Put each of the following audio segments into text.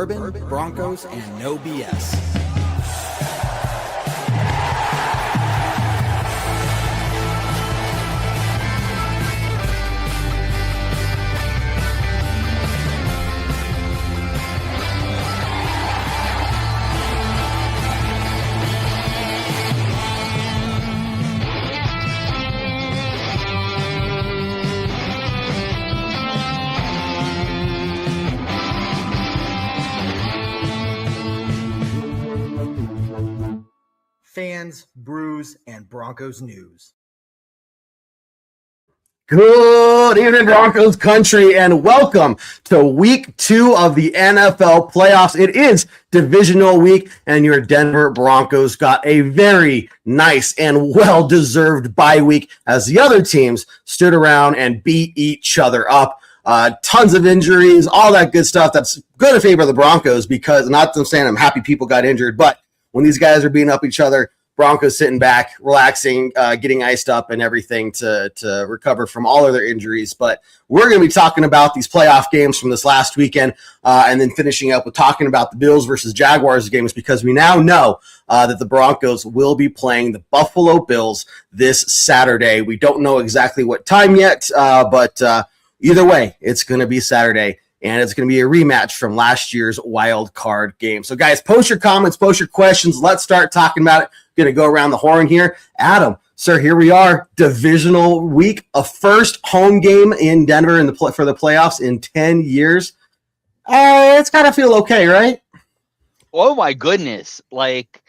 Bourbon, Broncos, and No BS. Fans, brews, and Broncos news. Good evening, Broncos country, and welcome to week 2 of the NFL playoffs. It is divisional week, and your Denver Broncos got a very nice and well-deserved bye week as the other teams stood around and beat each other up. Tons of injuries, all that good stuff. That's going to favor the Broncos because, not to saying I'm happy people got injured, but when these guys are beating up each other, Broncos sitting back, relaxing, getting iced up and everything to recover from all of their injuries. But we're going to be talking about these playoff games from this last weekend and then finishing up with talking about the Bills versus Jaguars games because we now know that the Broncos will be playing the Buffalo Bills this Saturday. We don't know exactly what time yet, but either way, it's going to be Saturday. And it's going to be a rematch from last year's wild card game. So, guys, post your comments, post your questions. Let's start talking about it. Going to go around the horn here. Adam, sir, here we are. Divisional week, a first home game in Denver for the playoffs in 10 years. It's got to feel okay, right? Oh my goodness! Like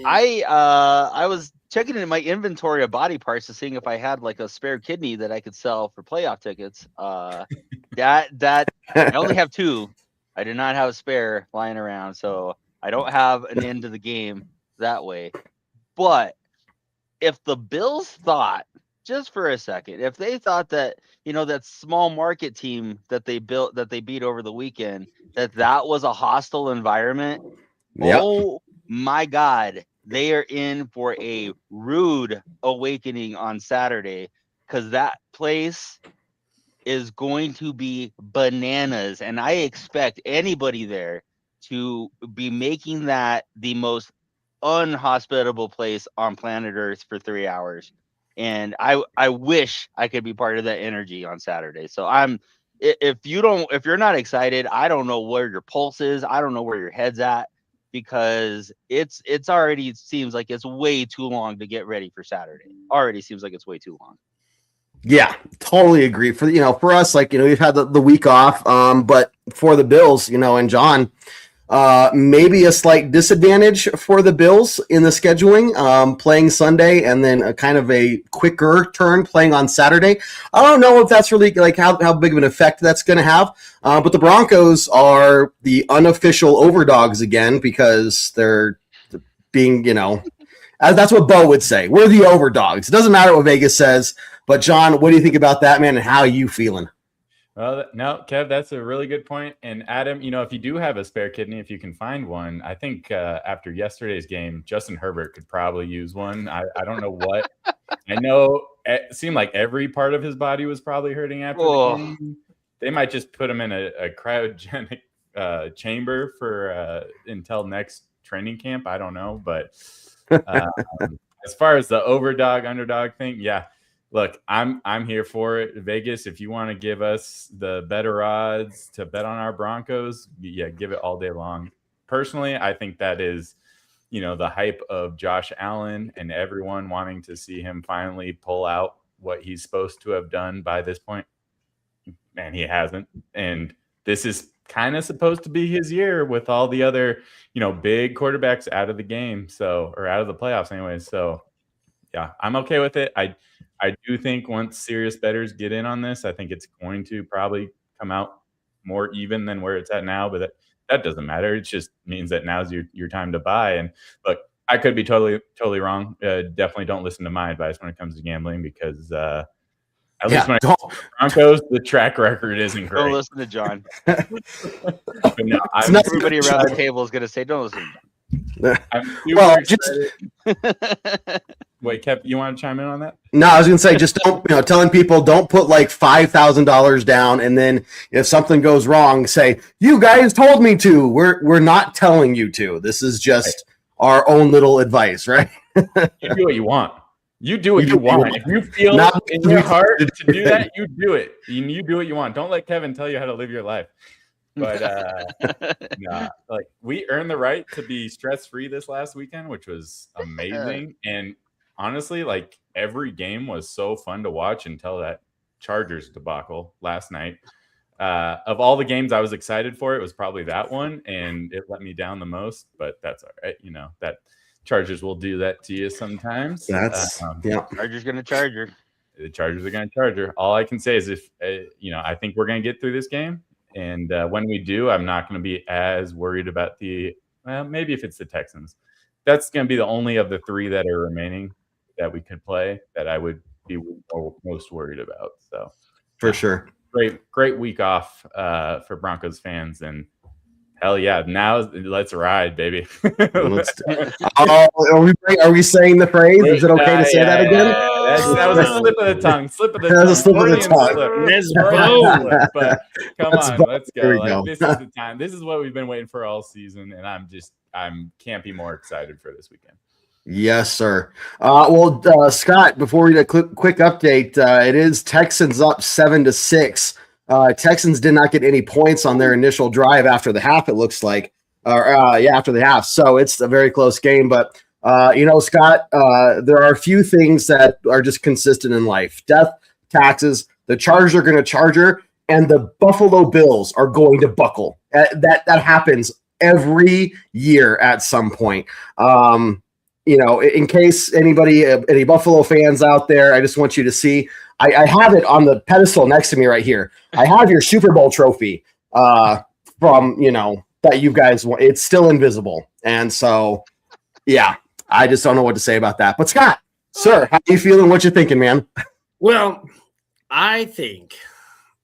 I was checking in my inventory of body parts to seeing if I had like a spare kidney that I could sell for playoff tickets. That I only have 2. I do not have a spare lying around, so I don't have an end to the game that way. But if the Bills thought, just for a second, if they thought that, that small market team that they beat over the weekend, that was a hostile environment, yep. Oh my God, they are in for a rude awakening on Saturday because that place is going to be bananas. And I expect anybody there to be making that the most unhospitable place on planet Earth for 3 hours. And I wish I could be part of that energy on Saturday. So if you're not excited, I don't know where your pulse is. I don't know where your head's at because it's already seems like it's way too long to get ready for Saturday. Already seems like it's way too long. Yeah, totally agree. For us, we've had the week off, but for the Bills, and John, maybe a slight disadvantage for the Bills in the scheduling, playing Sunday and then a kind of a quicker turn playing on Saturday. I don't know if that's really how big of an effect that's going to have, but the Broncos are the unofficial overdogs again because they're being, that's what Bo would say. We're the overdogs. It doesn't matter what Vegas says. But, John, what do you think about that, man, and how are you feeling? Well, no, Kev, that's a really good point. And, Adam, if you do have a spare kidney, if you can find one, I think after yesterday's game, Justin Herbert could probably use one. I don't know what. I know it seemed like every part of his body was probably hurting after the game. They might just put him in a cryogenic chamber for until next training camp. I don't know. But as far as the underdog thing, yeah. Look, I'm here for it. Vegas, if you want to give us the better odds to bet on our Broncos, yeah, give it all day long. Personally, I think that is, the hype of Josh Allen and everyone wanting to see him finally pull out what he's supposed to have done by this point. Man, he hasn't. And this is kind of supposed to be his year with all the other, big quarterbacks out of the game. Or out of the playoffs anyway. So, yeah, I'm okay with it. I do think once serious bettors get in on this, I think it's going to probably come out more even than where it's at now. But that doesn't matter. It just means that now's your time to buy. And look, I could be totally wrong. Definitely don't listen to my advice when it comes to gambling because at least when it comes to the Broncos, the track record isn't great. Don't listen to John. But no, everybody around the table is going to say, don't listen to John. Well, Wait, Kev, you want to chime in on that? No, I was going to say, just don't, telling people don't put like $5,000 down. And then if something goes wrong, say, you guys told me to. We're not telling you to. This is just our own little advice, right? You do what you want. You do what you want. If you feel in your heart to do that, you do it. You do what you want. Don't let Kevin tell you how to live your life. But like we earned the right to be stress-free this last weekend, which was amazing. And honestly, like every game was so fun to watch until that Chargers debacle last night. Of all the games I was excited for, it was probably that one, and it let me down the most. But that's all right. That Chargers will do that to you sometimes. That's Chargers gonna Charger. The Chargers are gonna Charger. All I can say is if I think we're gonna get through this game, and when we do, I'm not gonna be as worried about maybe if it's the Texans. That's gonna be the only of the three that are remaining that we could play that I would be most worried about. So for sure, great week off for Broncos fans, and hell yeah, now let's ride, baby. Are we saying the phrase? Is it okay to say that again? That was a slip of the tongue. That was a slip of the tongue. Let's go. But come on, let's go. Go. This is the time. This is what we've been waiting for all season, and I can't be more excited for this weekend. Yes, sir. Scott, before we do a quick update, it is Texans up 7-6. Texans did not get any points on their initial drive after the half, it looks like. After the half. So it's a very close game. But, Scott, there are a few things that are just consistent in life. Death, taxes, the Chargers are going to Charger, and the Buffalo Bills are going to buckle. That happens every year at some point. In case any Buffalo fans out there, I just want you to see, I have it on the pedestal next to me right here. I have your Super Bowl trophy from, that you guys want. It's still invisible. And so, yeah, I just don't know what to say about that. But Scott, sir, how are you feeling? What you thinking, man? Well, I think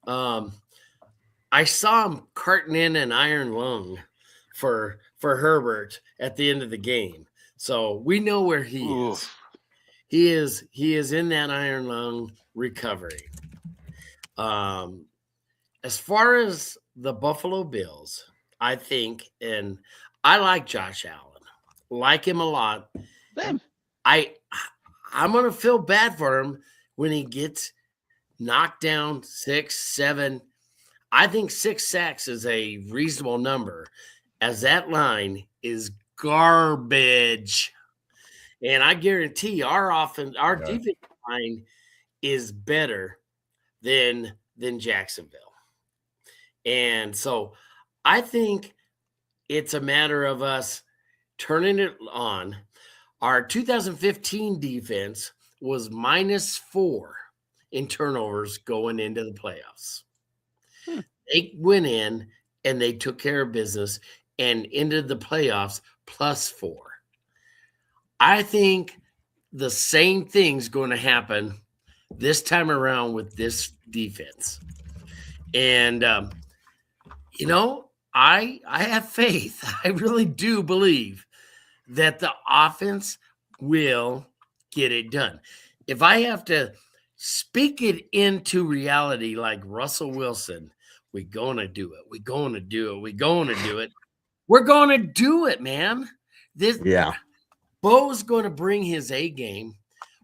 I saw him carting in an iron lung for Herbert at the end of the game. So we know where he is. He is in that iron lung recovery. As far as the Buffalo Bills, I think, and I like Josh Allen, like him a lot. Same. I'm gonna feel bad for him when he gets knocked down 6, 7. I think 6 sacks is a reasonable number, as that line is garbage. And I guarantee our defensive line is better than Jacksonville. And so I think it's a matter of us turning it on. Our 2015 defense was -4 in turnovers going into the playoffs. They went in and they took care of business and ended the playoffs +4. I think the same thing's going to happen this time around with this defense. And, I have faith. I really do believe that the offense will get it done. If I have to speak it into reality like Russell Wilson, we're going to do it. We're going to do it. We're going to do it. We're going to do it, man. Bo's going to bring his A game.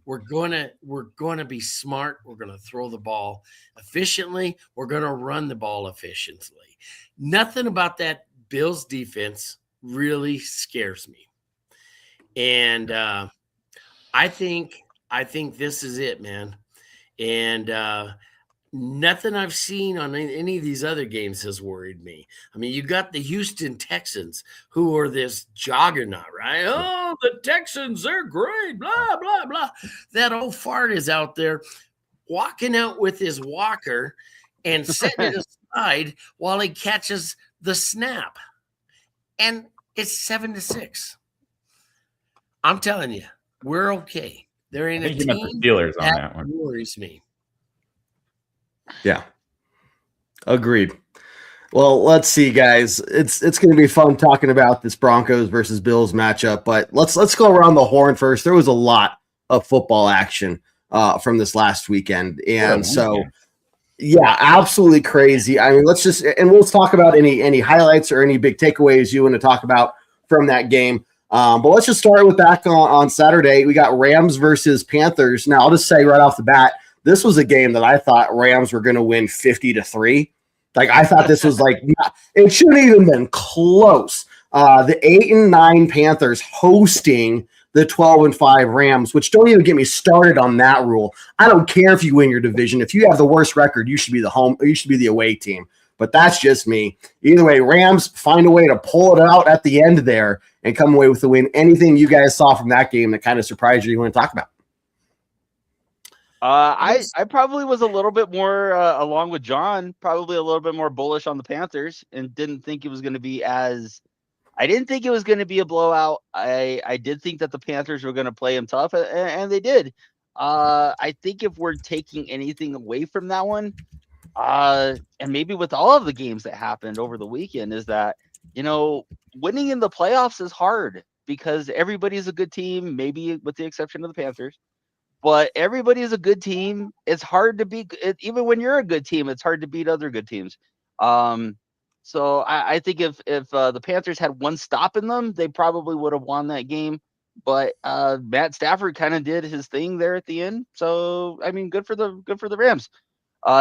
We're going to be smart. We're going to throw the ball efficiently. We're going to run the ball efficiently. Nothing about that Bills defense really scares me. And I think this is it, man. And nothing I've seen on any of these other games has worried me. I mean, you got the Houston Texans, who are this juggernaut, right? Oh, the Texans, they're great, blah, blah, blah. That old fart is out there walking out with his walker and setting it aside while he catches the snap. And it's 7-6. I'm telling you, we're okay. There ain't a team the Steelers on that one. Worries me. Yeah. Agreed. Well, let's see, guys. It's going to be fun talking about this Broncos versus Bills matchup, but let's go around the horn first. There was a lot of football action from this last weekend. And so, weekend. yeah, absolutely crazy. I mean, we'll talk about any highlights or any big takeaways you want to talk about from that game. But let's just start with back on Saturday. We got Rams versus Panthers. Now, I'll just say right off the bat, this was a game that I thought Rams were going to win 50-3. Like, I thought this was it shouldn't have even been close. The 8-9 Panthers hosting the 12-5 Rams, which don't even get me started on that rule. I don't care if you win your division. If you have the worst record, you should be the away team. But that's just me. Either way, Rams find a way to pull it out at the end there and come away with the win. Anything you guys saw from that game that kind of surprised you want to talk about? I probably was a little bit more, along with John, probably a little bit more bullish on the Panthers, and didn't think it was going to be I didn't think it was going to be a blowout. I did think that the Panthers were going to play them tough, and they did. I think if we're taking anything away from that one, and maybe with all of the games that happened over the weekend, is that, winning in the playoffs is hard because everybody's a good team, maybe with the exception of the Panthers. But everybody is a good team. It's hard to beat, even when you're a good team, it's hard to beat other good teams. So I think if the Panthers had one stop in them, they probably would have won that game. But Matt Stafford kind of did his thing there at the end. So I mean, good for the Rams.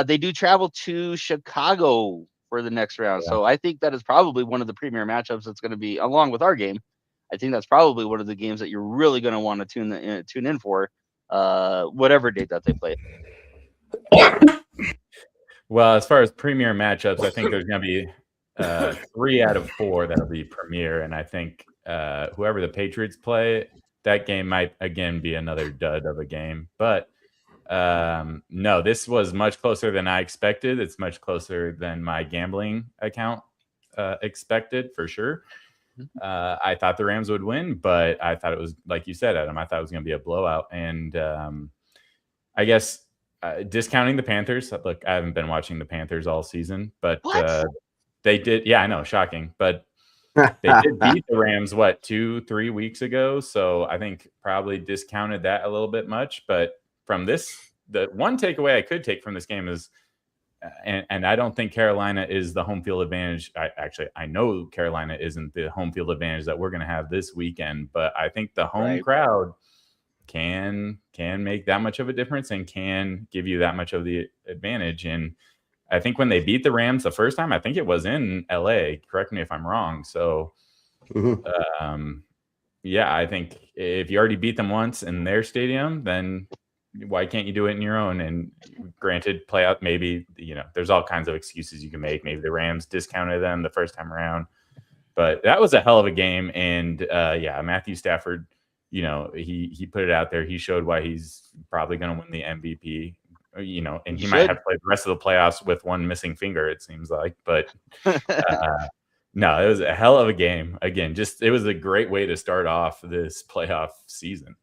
They do travel to Chicago for the next round. Yeah. So I think that is probably one of the premier matchups that's going to be, along with our game. I think that's probably one of the games that you're really going to want to tune in for. Whatever date that they play. Well, as far as premier matchups, I think there's going to be 3 out of 4 that'll be premier, and I think whoever the Patriots play, that game might again be another dud of a game. But no, this was much closer than I expected. It's much closer than my gambling account expected, for sure. I thought the Rams would win, but I thought it was, like you said, Adam, I thought it was going to be a blowout. And I guess discounting the Panthers, look, I haven't been watching the Panthers all season, but they did. Yeah, I know, shocking. But they did beat the Rams, 2-3 weeks ago. So I think probably discounted that a little bit much. But from this, the one takeaway I could take from this game is, and I don't think Carolina is the home field advantage. I know Carolina isn't the home field advantage that we're going to have this weekend, but I think the home crowd can make that much of a difference and can give you that much of the advantage. And I think when they beat the Rams the first time, I think it was in LA. Correct me if I'm wrong. So, yeah, I think if you already beat them once in their stadium, then why can't you do it in your own? And granted, playoff, maybe, there's all kinds of excuses you can make. Maybe the Rams discounted them the first time around, but that was a hell of a game. And yeah, Matthew Stafford, he put it out there. He showed why he's probably going to win the MVP, and he might have to play the rest of the playoffs with one missing finger, it seems like. But no, it was a hell of a game. Again, it was a great way to start off this playoff season.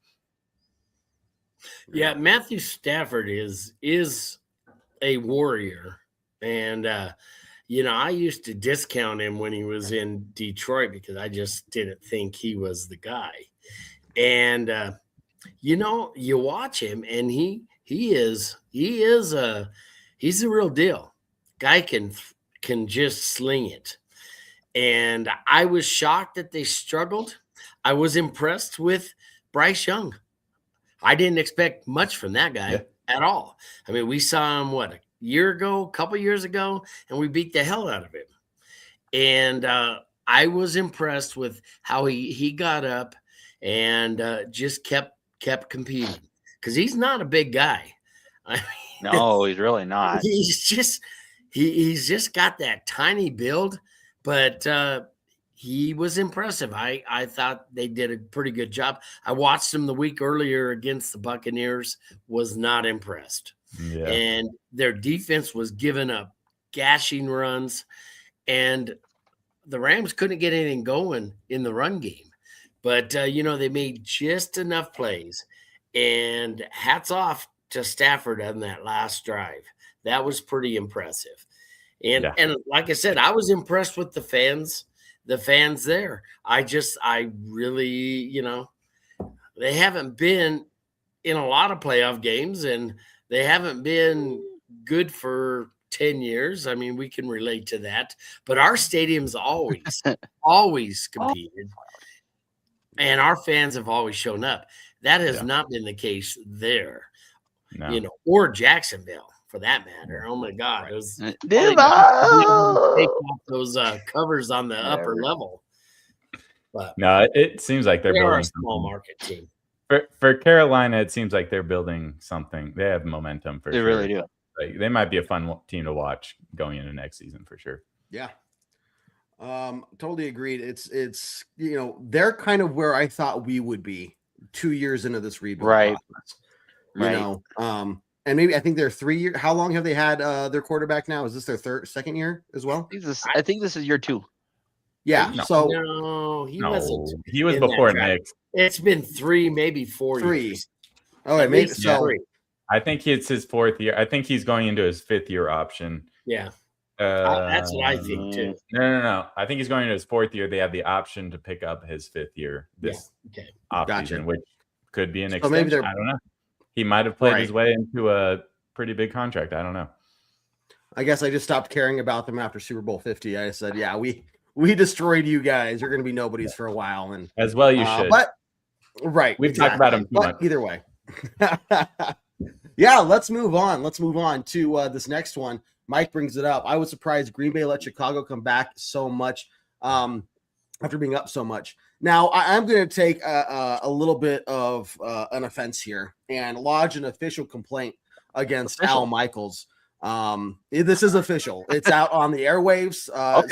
Yeah, Matthew Stafford is a warrior. And, I used to discount him when he was in Detroit because I just didn't think he was the guy. And, you watch him and he's the real deal. Guy can just sling it. And I was shocked that they struggled. I was impressed with Bryce Young. I didn't expect much from that guy at all. I mean, we saw him, a couple years ago, and we beat the hell out of him. And I was impressed with how he got up and just kept competing, because he's not a big guy. I mean, no, he's really not. He's just got that tiny build, but he was impressive. I thought they did a pretty good job. I watched him the week earlier against the Buccaneers, was not impressed. Yeah. And their defense was giving up gashing runs, and the Rams couldn't get anything going in the run game. But, they made just enough plays, and hats off to Stafford on that last drive. That was pretty impressive. And like I said, I was impressed with the fans there. I really, they haven't been in a lot of playoff games, and they haven't been good for 10 years. I mean, we can relate to that. But our stadium's always competed, and our fans have always shown up. That has not been the case there, or Jacksonville for that matter. Oh my God, it was take off those covers on the upper level. But no, it seems like they're building a small market team. For Carolina, it seems like they're building something. They have momentum for sure. They really do. Like, they might be a fun team to watch going into next season for sure. Yeah. Totally agreed. It's they're kind of where I thought we would be 2 years into this rebuild process. And maybe I think they're 3 years. How long have they had their quarterback now? Is this their second year as well? I think this is year 2. Yeah. He wasn't. He was before Nick. It's been 3, maybe 4 years. Oh, it made so. I think it's his 4th year. I think he's going into his 5th year option. Yeah. That's what I think too. No. I think he's going into his 4th year. They have the option to pick up his 5th year this offseason, which could be an extension. I don't know. He might have played his way into a pretty big contract. I don't know. I guess I just stopped caring about them after Super Bowl 50. I said, yeah, we destroyed you guys. You're going to be nobodies for a while. And as well you should. But we've talked about him too much. Either way. Yeah, let's move on. Let's move on to this next one. Mike brings it up. I was surprised Green Bay let Chicago come back so much after being up so much. Now, I'm going to take a little bit of an offense here and lodge an official complaint against Al Michaels. This is official. It's out on the airwaves.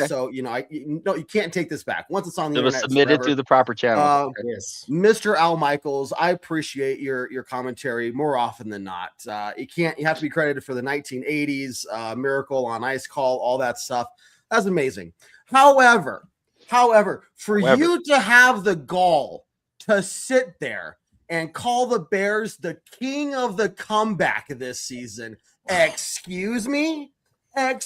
So you can't take this back. Once it's on the internet, it was submitted through the proper channel. Yes, Mr. Al Michaels, I appreciate your commentary more often than not. You have to be credited for the 1980s Miracle on Ice Call, all that stuff. That's amazing. However, you to have the gall to sit there and call the Bears the king of the comeback this season. Excuse me? Have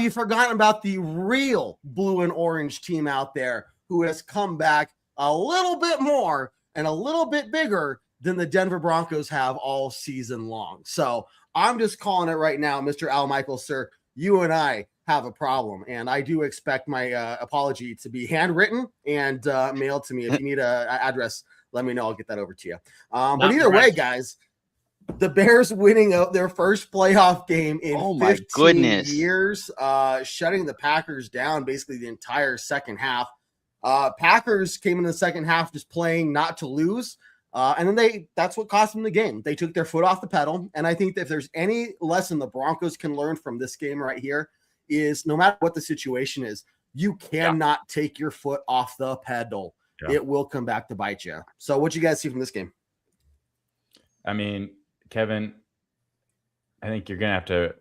you forgotten about the real blue and orange team out there who has come back a little bit more and a little bit bigger than the Denver Broncos have all season long? So I'm just calling it right now, Mr. Al Michaels, sir. You and I have a problem, and I do expect my apology to be handwritten and mailed to me. If you need an address, let me know. I'll get that over to you. But either way, guys, the Bears winning their first playoff game in 15 years, shutting the Packers down basically the entire second half. Packers came in the second half just playing not to lose. And then that's what cost them the game. They took their foot off the pedal. And I think that if there's any lesson the Broncos can learn from this game right here is no matter what the situation is, you cannot take your foot off the pedal. Yeah. It will come back to bite you. So what you guys see from this game? I mean, Kevin, I think you're going to have to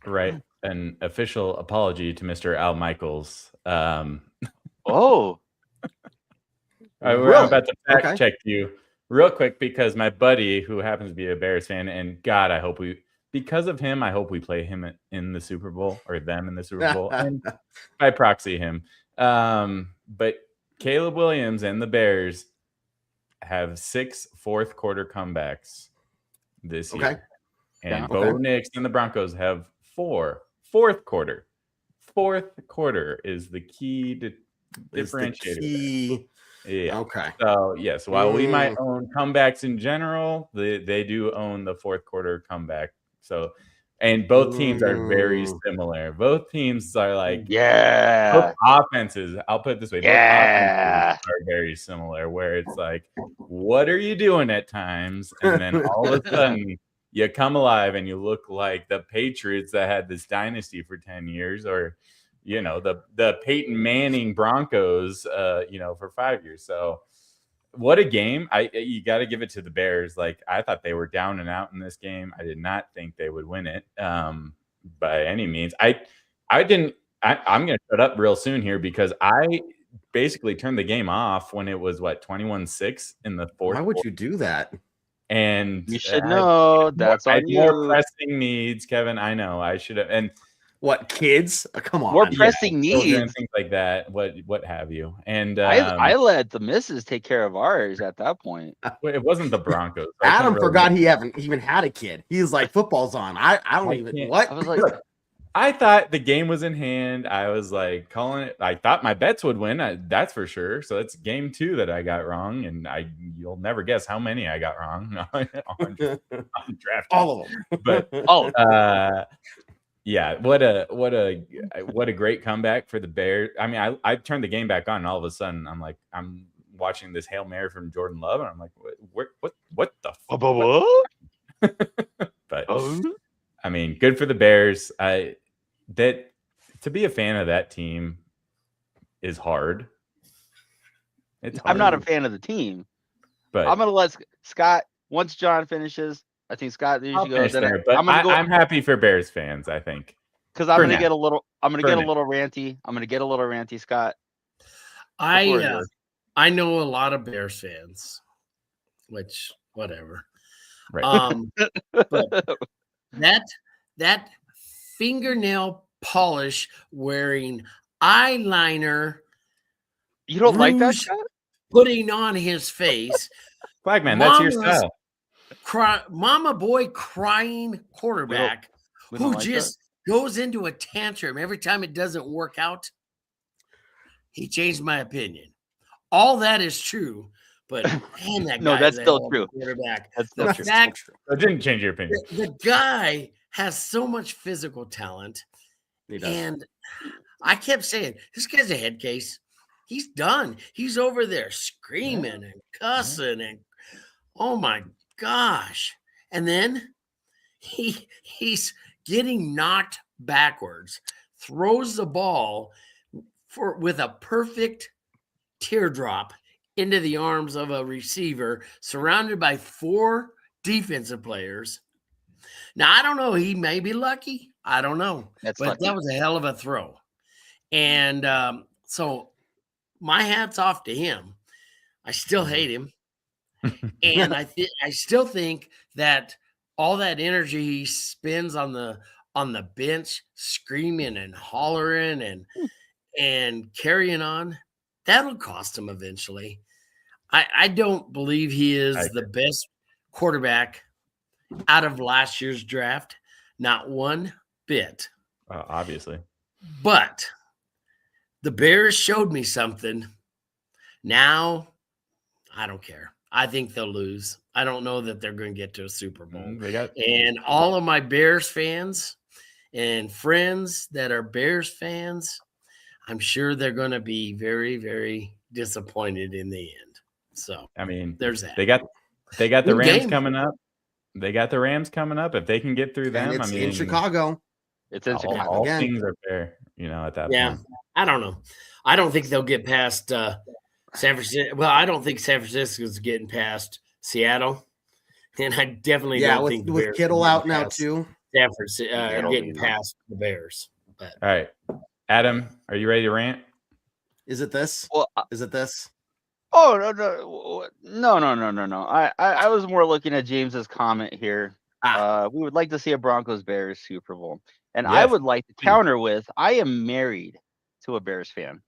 write an official apology to Mr. Al Michaels. Oh. We're about to fact check you real quick because my buddy, who happens to be a Bears fan, and God, because of him, I hope we play him in the Super Bowl or them in the Super Bowl. And by proxy, him. But Caleb Williams and the Bears have 6 fourth quarter comebacks this year. And Bo Nix and the Broncos have 4 fourth quarter. Fourth quarter is the key to differentiator. Yeah. Okay. So yes, while we might own comebacks in general, they do own the fourth quarter comeback. So, and both teams are very similar. Both teams are like, both offenses. I'll put it this way: both offenses are very similar. Where it's like, what are you doing at times, and then all of a sudden you come alive and you look like the Patriots that had this dynasty for 10 years, or the Peyton Manning Broncos, for 5 years. So what a game. You got to give it to the Bears. Like, I thought they were down and out in this game. I did not think they would win it by any means. I'm going to shut up real soon here because I basically turned the game off when it was 21-6 in the fourth. Why would you do that? And you should know that's on you. More pressing needs, Kevin. I know I should have. And What, kids? Come on. More pressing children, needs. things like that. What have you? And I let the missus take care of ours at that point. it wasn't the Broncos. So Adam forgot he haven't even had a kid. He's like, football's on. I don't even. What? I was like, I thought the game was in hand. I was like calling it. I thought my bets would win. That's for sure. So it's game 2 that I got wrong, and you'll never guess how many I got wrong on draft. All of them. But yeah, what a great comeback for the Bears. I mean, I turned the game back on, and all of a sudden I'm watching this Hail Mary from Jordan Love, and I'm like, what the fuck? But I mean, good for the Bears. That to be a fan of that team is hard. It's hard. I'm not a fan of the team, but I'm gonna let Scott once John finishes. I think Scott there you go. There, but I'm happy for Bears fans. I think because I'm gonna get a little. I'm gonna get a little ranty. I'm gonna get a little ranty, Scott. I know a lot of Bears fans, which whatever. Right. But that fingernail polish wearing eyeliner. You don't like that, rouge Scott? Putting on his face. Flagman, that's your style. Mama boy crying quarterback who like just goes into a tantrum every time it doesn't work out. He changed my opinion. All that is true, but man, that guy that's still true. Quarterback. That's still true. It didn't change your opinion. The guy has so much physical talent, and I kept saying, "This guy's a head case. He's done. He's over there screaming and cussing, and oh my gosh!" And then he's getting knocked backwards, throws the ball with a perfect teardrop into the arms of a receiver surrounded by 4 defensive players. Now, I don't know. He may be lucky. I don't know. But that was a hell of a throw. And so my hat's off to him. I still hate him. And I still think that all that energy he spends on the bench screaming and hollering and carrying on, that'll cost him eventually. I don't believe he is the best quarterback out of last year's draft. Not one bit. Obviously. But the Bears showed me something. Now, I don't care. I think they'll lose. I don't know that they're going to get to a Super Bowl. And all of my Bears fans and friends that are Bears fans, I'm sure they're going to be very, very disappointed in the end. So, I mean, there's that. They got the Rams coming up. They got the Rams coming up. If they can get through them, it's in Chicago. It's in Chicago. All things are fair, at that point. I don't know. I don't think they'll get past San Francisco. Well, I don't think San Francisco's getting past Seattle. And I definitely don't think with Kittle out now too. San Francisco getting past the Bears. But. All right. Adam, are you ready to rant? Is it this? Well, is it this? Oh no. I was more looking at James's comment here. We would like to see a Broncos Bears Super Bowl. And I would like to counter with, I am married to a Bears fan.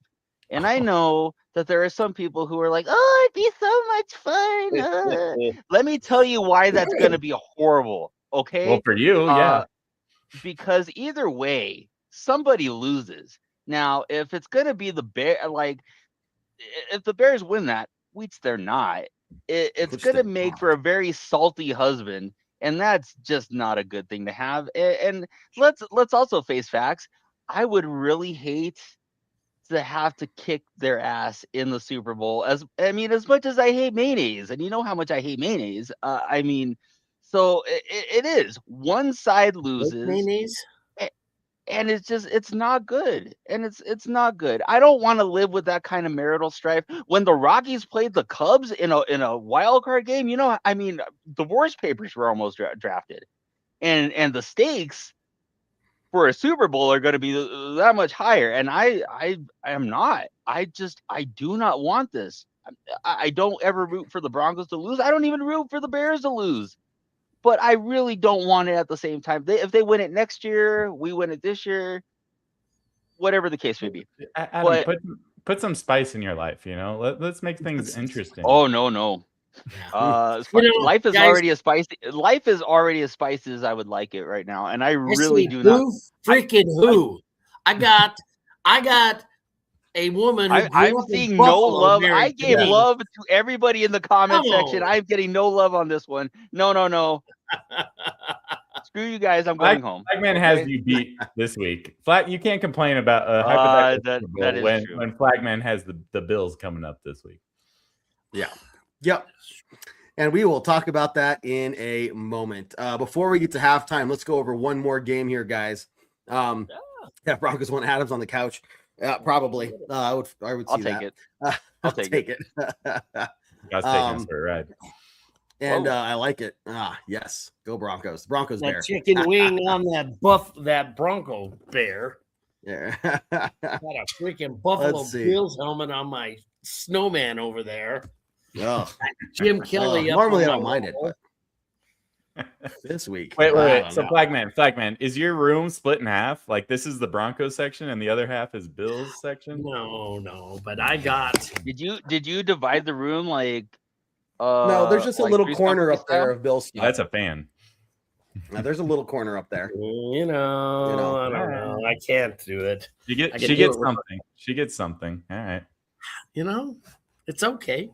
And I know that there are some people who are like, oh, it'd be so much fun. Let me tell you why that's going to be horrible. Okay. Well, for you, yeah. Because either way, somebody loses. Now, if it's going to be the Bear, if the Bears win that, which they're not, it's going to make for a very salty husband, and that's just not a good thing to have. And let's also face facts. I would really hate to have to kick their ass in the Super Bowl. As much as I hate mayonnaise, and you know how much I hate mayonnaise. So it is one side loses. Mayonnaise? And it's not good. And it's not good. I don't want to live with that kind of marital strife. When the Rockies played the Cubs in a wild card game, divorce papers were almost drafted. And the stakes for a Super Bowl are going to be that much higher. And I am not. I do not want this. I don't ever root for the Broncos to lose. I don't even root for the Bears to lose. but I really don't want it at the same time. If they win it next year, we win it this year, whatever the case may be. Adam, put some spice in your life, you know. Let's make things interesting. Oh no. Life is already as spicy. Life is already as spicy as I would like it right now, and I really do not. Who? I got a woman. I'm seeing no love. I gave love to everybody in the comment section. I'm getting no love on this one. No. Screw you guys. I'm going home. Flagman has you beat this week. You can't complain about a hypothetical that is true. When Flagman has the Bills coming up this week. Yeah. Yep. And we will talk about that in a moment. Before we get to halftime, let's go over one more game here, guys. Yeah, Broncos won. Adams on the couch. Probably. I would see I'll take it. I'll take it. God's taking us for a ride. And I like it. Yes. Go Broncos. The Broncos that bear. Chicken wing on that Bronco bear. Yeah. Got a freaking Buffalo Bills helmet on my snowman over there. Oh. Jim Kelly. Normally I don't mind it, but this week. Wait. So Flagman, is your room split in half? Like this is the Broncos section and the other half is Bills section? No. But I got. Did you divide the room like? No, there's just a little corner up there of Bills. Oh, that's a fan. Now, there's a little corner up there. You know, I don't know. I can't do it. She gets something. She gets something. All right. You know, it's okay.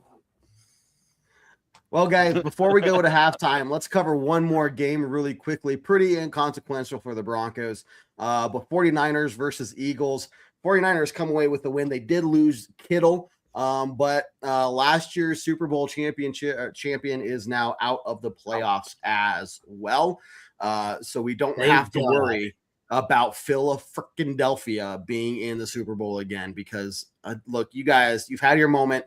Well, guys, before we go to halftime, let's cover one more game really quickly. Pretty inconsequential for the Broncos. But 49ers versus Eagles. 49ers come away with the win. They did lose Kittle, but last year's Super Bowl champion is now out of the playoffs as well. So we don't have to worry about Philadelphia being in the Super Bowl again because, look, you guys, you've had your moment.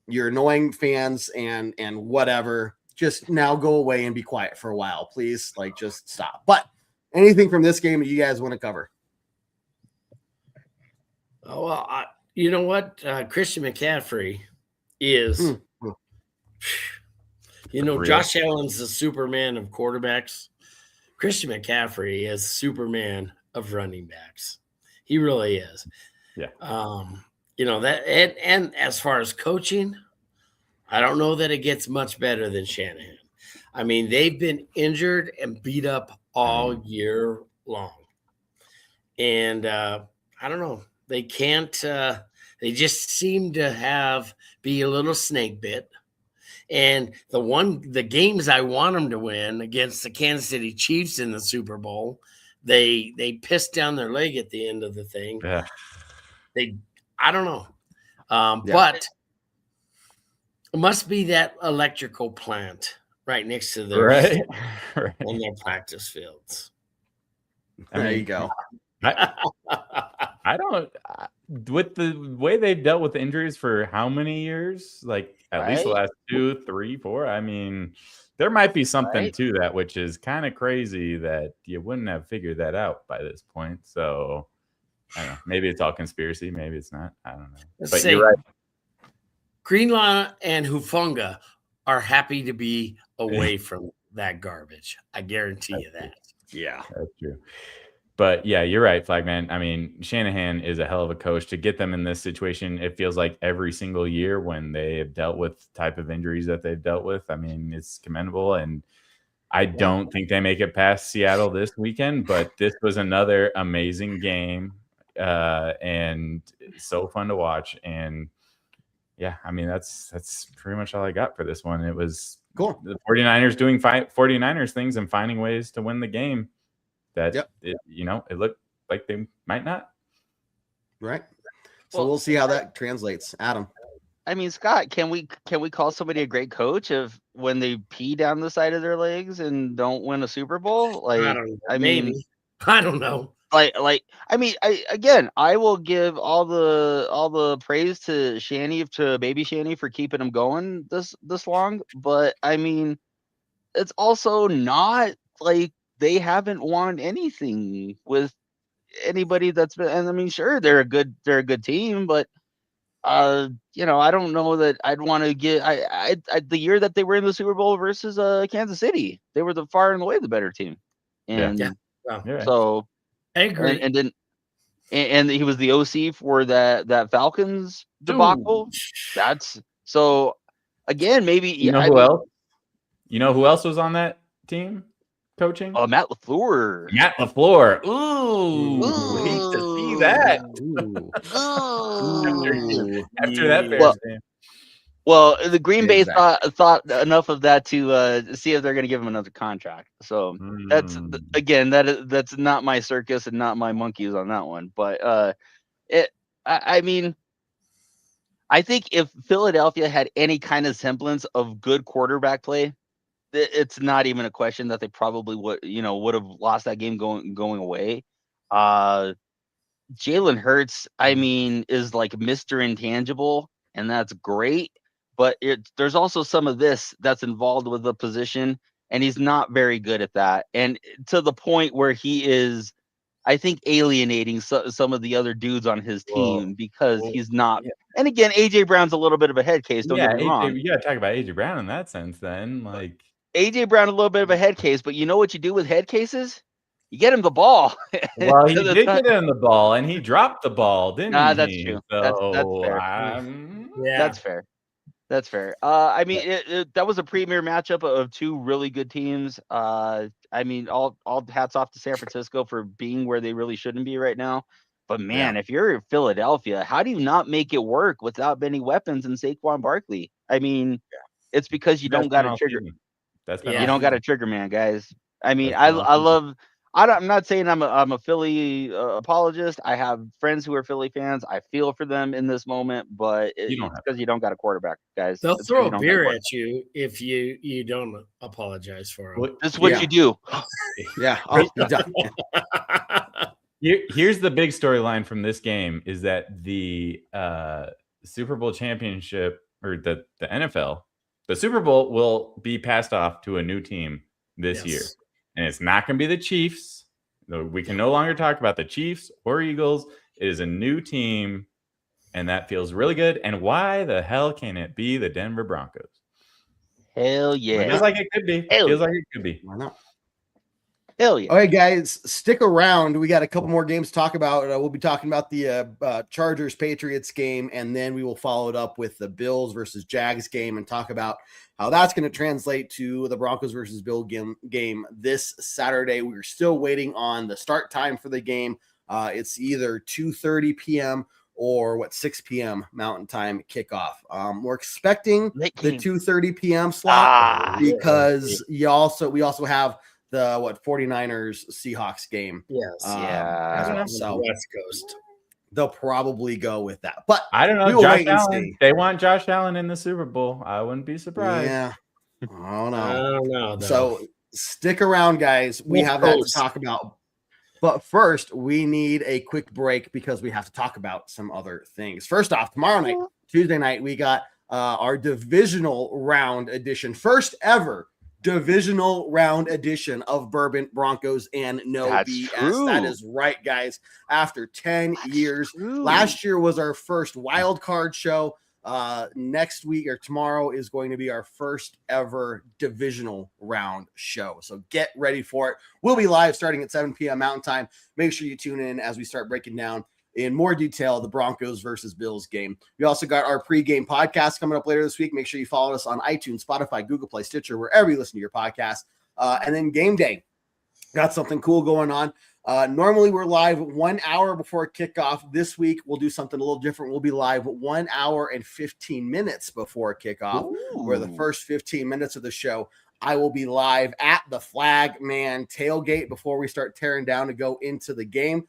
You're annoying fans and whatever. Just now go away and be quiet for a while, please. Like, just stop. But anything from this game that you guys want to cover? Oh, well, you know what? Christian McCaffrey is, Josh Allen's the Superman of quarterbacks. Christian McCaffrey is Superman of running backs. He really is. Yeah. That and as far as coaching, I don't know that it gets much better than Shanahan. I mean, they've been injured and beat up all year long. And I don't know. They can't they just seem to be a little snake bit. And the games I want them to win against the Kansas City Chiefs in the Super Bowl, they pissed down their leg at the end of the thing. Yeah. I don't know. But it must be that electrical plant right next to their in their practice fields. There you go. I don't with the way they've dealt with injuries for how many years? Like at least the last 2, 3, 4. I mean, there might be something to that, which is kind of crazy that you wouldn't have figured that out by this point. So I don't know. Maybe it's all conspiracy. Maybe it's not. I don't know. But you're right. Greenlaw and Hufanga are happy to be away from that garbage. I guarantee you that. Yeah, that's true. But yeah, you're right, Flagman. I mean, Shanahan is a hell of a coach to get them in this situation. It feels like every single year when they have dealt with type of injuries that they've dealt with. I mean, it's commendable. And I don't think they make it past Seattle this weekend, but this was another amazing game. And so fun to watch. And yeah, I mean, that's pretty much all I got for this one. It was cool. The 49ers doing 49ers things and finding ways to win the game that, it looked like they might not. Right. So we'll see how that translates. Adam. I mean, Scott, can we call somebody a great coach if when they pee down the side of their legs and don't win a Super Bowl? Like, I don't know. I will give all the praise to baby Shanny for keeping him going this long. But I mean, it's also not like they haven't won anything with anybody that's been. And I mean, sure, they're a good team, but I don't know that I'd want to get. The year that they were in the Super Bowl versus Kansas City, they were the far and away the better team, and so I agree. and then and he was the OC for that Falcons debacle. That's so again, maybe You know who else? You know who else was on that team coaching? Matt LaFleur. Matt LaFleur. Ooh, hate to see that. After that Bears game. Well, the Green Bay thought enough of that to see if they're going to give him another contract. So that's not my circus and not my monkeys on that one. But I mean, I think if Philadelphia had any kind of semblance of good quarterback play, it's not even a question that they probably would have lost that game going away. Jalen Hurts, I mean, is like Mr. Intangible, and that's great. But there's also some of this that's involved with the position, and he's not very good at that. And to the point where he is, I think, alienating some of the other dudes on his team because he's not. Yeah. And again, AJ Brown's a little bit of a head case. Don't get me wrong. You got to talk about AJ Brown in that sense. Then, like AJ Brown, a little bit of a head case. But you know what you do with head cases? You get him the ball. Well, he did get him the ball, and he dropped the ball, didn't he? That's true. So, that's fair. That's fair. I mean, that was a premier matchup of two really good teams. I mean, all hats off to San Francisco for being where they really shouldn't be right now. But man, if you're in Philadelphia, how do you not make it work without many weapons and Saquon Barkley? I mean, it's because you don't got a trigger. You don't got a trigger man, guys. I mean, I'm not saying I'm a Philly apologist. I have friends who are Philly fans. I feel for them in this moment, but it's because you don't got a quarterback, guys. They'll throw a beer at you if you don't apologize for them. That's what you do. Yeah. Here's the big storyline from this game is that the Super Bowl championship or the NFL, the Super Bowl will be passed off to a new team this year. And it's not going to be the Chiefs. We can no longer talk about the Chiefs or Eagles. It is a new team, and that feels really good. And why the hell can it be the Denver Broncos? Hell yeah. Feels like it could be. Feels like it could be. Why not? Hell yeah. All right, guys, stick around. We got a couple more games to talk about. We'll be talking about the Chargers-Patriots game, and then we will follow it up with the Bills versus Jags game and talk about how that's going to translate to the Broncos versus Bills game this Saturday. We're still waiting on the start time for the game. It's either 2:30 p.m. or 6 p.m. Mountain Time kickoff. We're expecting the 2:30 p.m. slot because we also have the 49ers Seahawks game. Yes. So West Coast. They'll probably go with that. But I don't know. Josh Allen. They want Josh Allen in the Super Bowl. I wouldn't be surprised. Yeah. I don't know. So stick around, guys. We have that to talk about. But first, we need a quick break because we have to talk about some other things. First off, tomorrow night, Tuesday night, we got our Divisional Round edition. First ever Divisional Round edition of Bourbon, Broncos, and No BS. That is right, guys. After 10 years. Last year was our first wild card show. Next week or tomorrow is going to be our first ever Divisional Round show. So get ready for it. We'll be live starting at 7 p.m. Mountain Time. Make sure you tune in as we start breaking down in more detail the Broncos versus Bills game. We also got our pregame podcast coming up later this week. Make sure you follow us on iTunes, Spotify, Google Play, Stitcher, wherever you listen to your podcast. And then game day. Got something cool going on. Normally we're live 1 hour before kickoff. This week we'll do something a little different. We'll be live 1 hour and 15 minutes before kickoff, where the first 15 minutes of the show, I will be live at the Flag Man tailgate before we start tearing down to go into the game.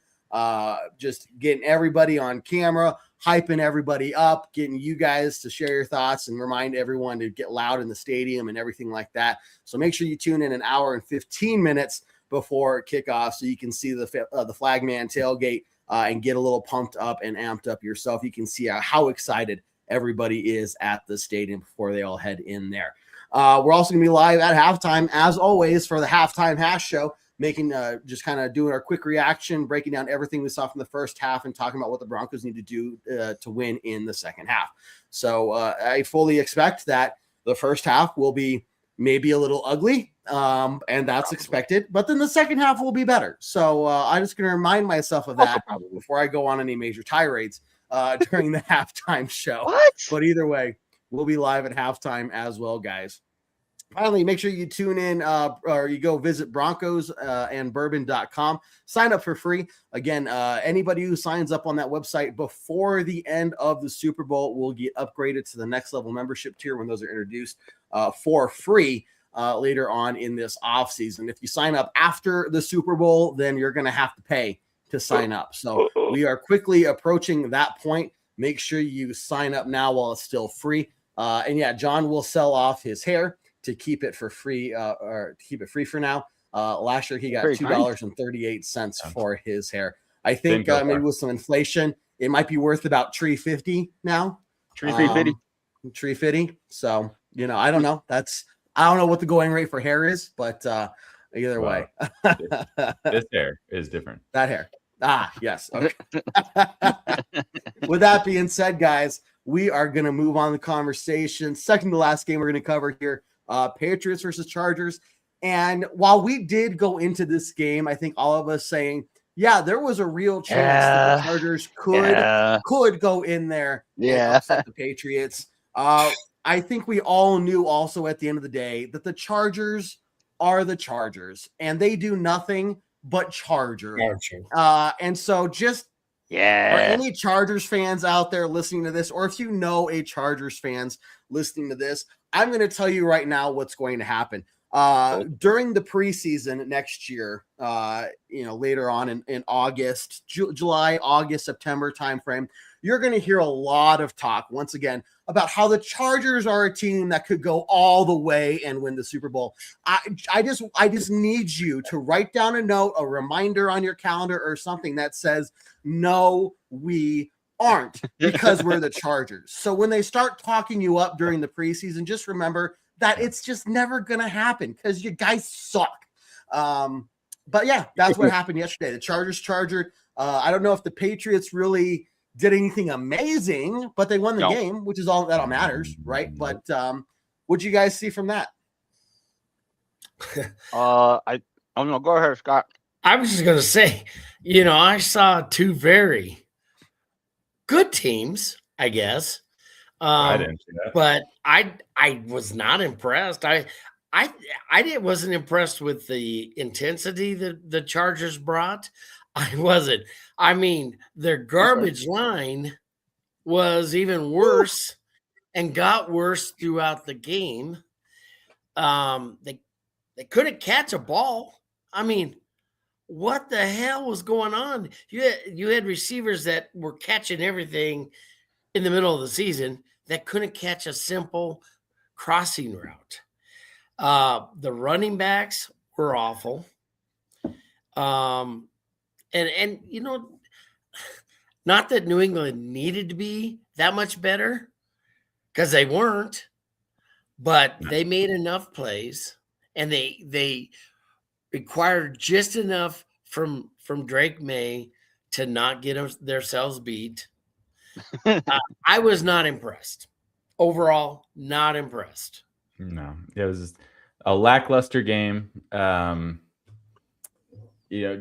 Just getting everybody on camera, hyping everybody up, getting you guys to share your thoughts and remind everyone to get loud in the stadium and everything like that. So make sure you tune in 1 hour and 15 minutes before kickoff so you can see the Flagman tailgate and get a little pumped up and amped up yourself. You can see how excited everybody is at the stadium before they all head in there. We're also going to be live at halftime, as always, for the Halftime Hash Show. making just kind of doing our quick reaction, breaking down everything we saw from the first half and talking about what the Broncos need to do to win in the second half. So I fully expect that the first half will be maybe a little ugly, and that's expected, but then the second half will be better. So I'm just going to remind myself of that before I go on any major tirades during the halftime show. What? But either way, we'll be live at halftime as well, guys. Finally, make sure you tune in or you go visit Broncos and Bourbon.com. Sign up for free. Again, anybody who signs up on that website before the end of the Super Bowl will get upgraded to the next level membership tier when those are introduced for free later on in this offseason. If you sign up after the Super Bowl, then you're going to have to pay to sign up. So we are quickly approaching that point. Make sure you sign up now while it's still free. And yeah, John will sell off his hair to keep it for free, or to keep it free for now. Last year he got $2.38 for his hair. I think maybe with some inflation, it might be worth about $3.50 now. $3.50. So I don't know. I don't know what the going rate for hair is, but either way, this hair is different. That hair. Yes. Okay. With that being said, guys, we are going to move on the conversation. Second to last game we're going to cover here. Patriots versus Chargers. And while we did go into this game, I think all of us saying, yeah, there was a real chance that the Chargers could go in there and upset the Patriots. I think we all knew also at the end of the day that the Chargers are the Chargers, and they do nothing but charger. And so just for any Chargers fans out there listening to this, or if you know a Chargers fans listening to this, I'm going to tell you right now what's going to happen. During the preseason next year, later on in August, July, August, September timeframe, you're going to hear a lot of talk once again about how the Chargers are a team that could go all the way and win the Super Bowl. I just need you to write down a note, a reminder on your calendar or something that says, no, we aren't, because we're the Chargers. So when they start talking you up during the preseason, just remember that it's just never going to happen because you guys suck. But yeah, that's what happened yesterday. The Chargers chargered. I don't know if the Patriots really did anything amazing, but they won the game, which is all that all matters, right? But what'd you guys see from that? I don't know. Go ahead, Scott. I was just going to say, I saw two very good teams, I guess. I didn't see that. But I was not impressed. I wasn't impressed with the intensity that the Chargers brought. I wasn't. I mean, their garbage line was even worse and got worse throughout the game. They couldn't catch a ball. I mean, what the hell was going on? You had receivers that were catching everything in the middle of the season that couldn't catch a simple crossing route. The running backs were awful. And not that New England needed to be that much better, because they weren't, but they made enough plays, and they required just enough from Drake May to not get themselves beat. I was not impressed. Overall, not impressed. No, it was a lackluster game.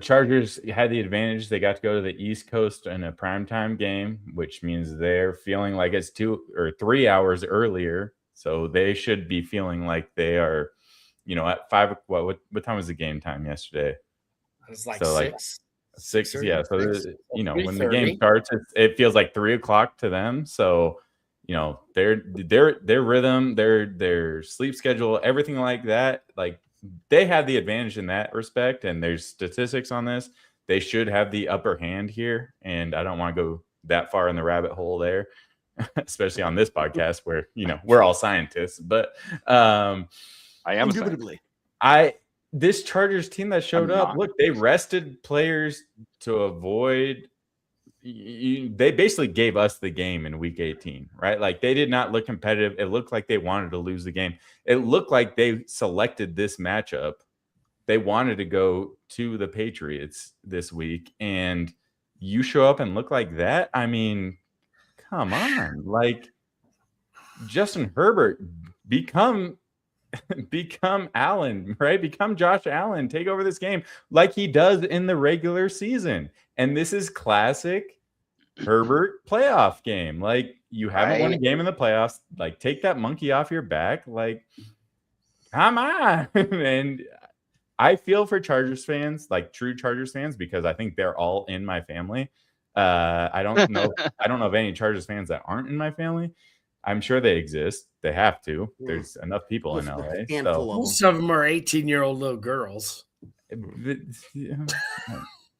Chargers had the advantage. They got to go to the East Coast in a primetime game, which means they're feeling like it's 2 or 3 hours earlier. So they should be feeling like they are, at 5. What time was the game time yesterday? It was like 6. 6, yeah. So when the game starts, it feels like 3 o'clock to them. So their rhythm, their sleep schedule, everything like that, like they have the advantage in that respect. And there's statistics on this. They should have the upper hand here. And I don't want to go that far in the rabbit hole there, especially on this podcast where we're all scientists. But I am indubitably. This Chargers team that showed up, look, they rested players to avoid. They basically gave us the game in week 18, right? Like they did not look competitive. It looked like they wanted to lose the game. It looked like they selected this matchup they wanted to go to the Patriots this week, and you show up and look like that. I mean, come on, like Justin Herbert, become Allen, right? Become Josh Allen. Take over this game like he does in the regular season. And this is classic Herbert playoff game. Like, you haven't won a game in the playoffs. Like, take that monkey off your back. Like, come on. And I feel for Chargers fans, like true Chargers fans, because I think they're all in my family. I don't know of any Chargers fans that aren't in my family. I'm sure they exist. They have to. There's enough people in LA. Most of them are 18-year-old little girls.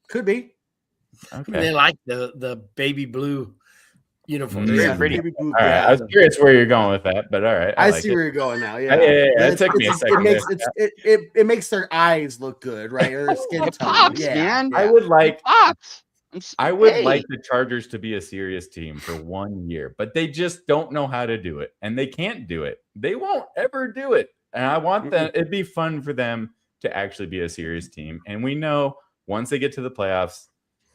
Could be. Okay. They like the baby blue uniform. Yeah. Pretty. All right. I was curious where you're going with that, but all right. I like see where you're going now. Yeah. It took me a second. It makes their eyes look good, right? Or their skin tone. Pops, Yeah. man. I would like Pops. I would like the Chargers to be a serious team for 1 year, but they just don't know how to do it, and they can't do it. They won't ever do it. And I want them. It'd be fun for them to actually be a serious team. And we know once they get to the playoffs,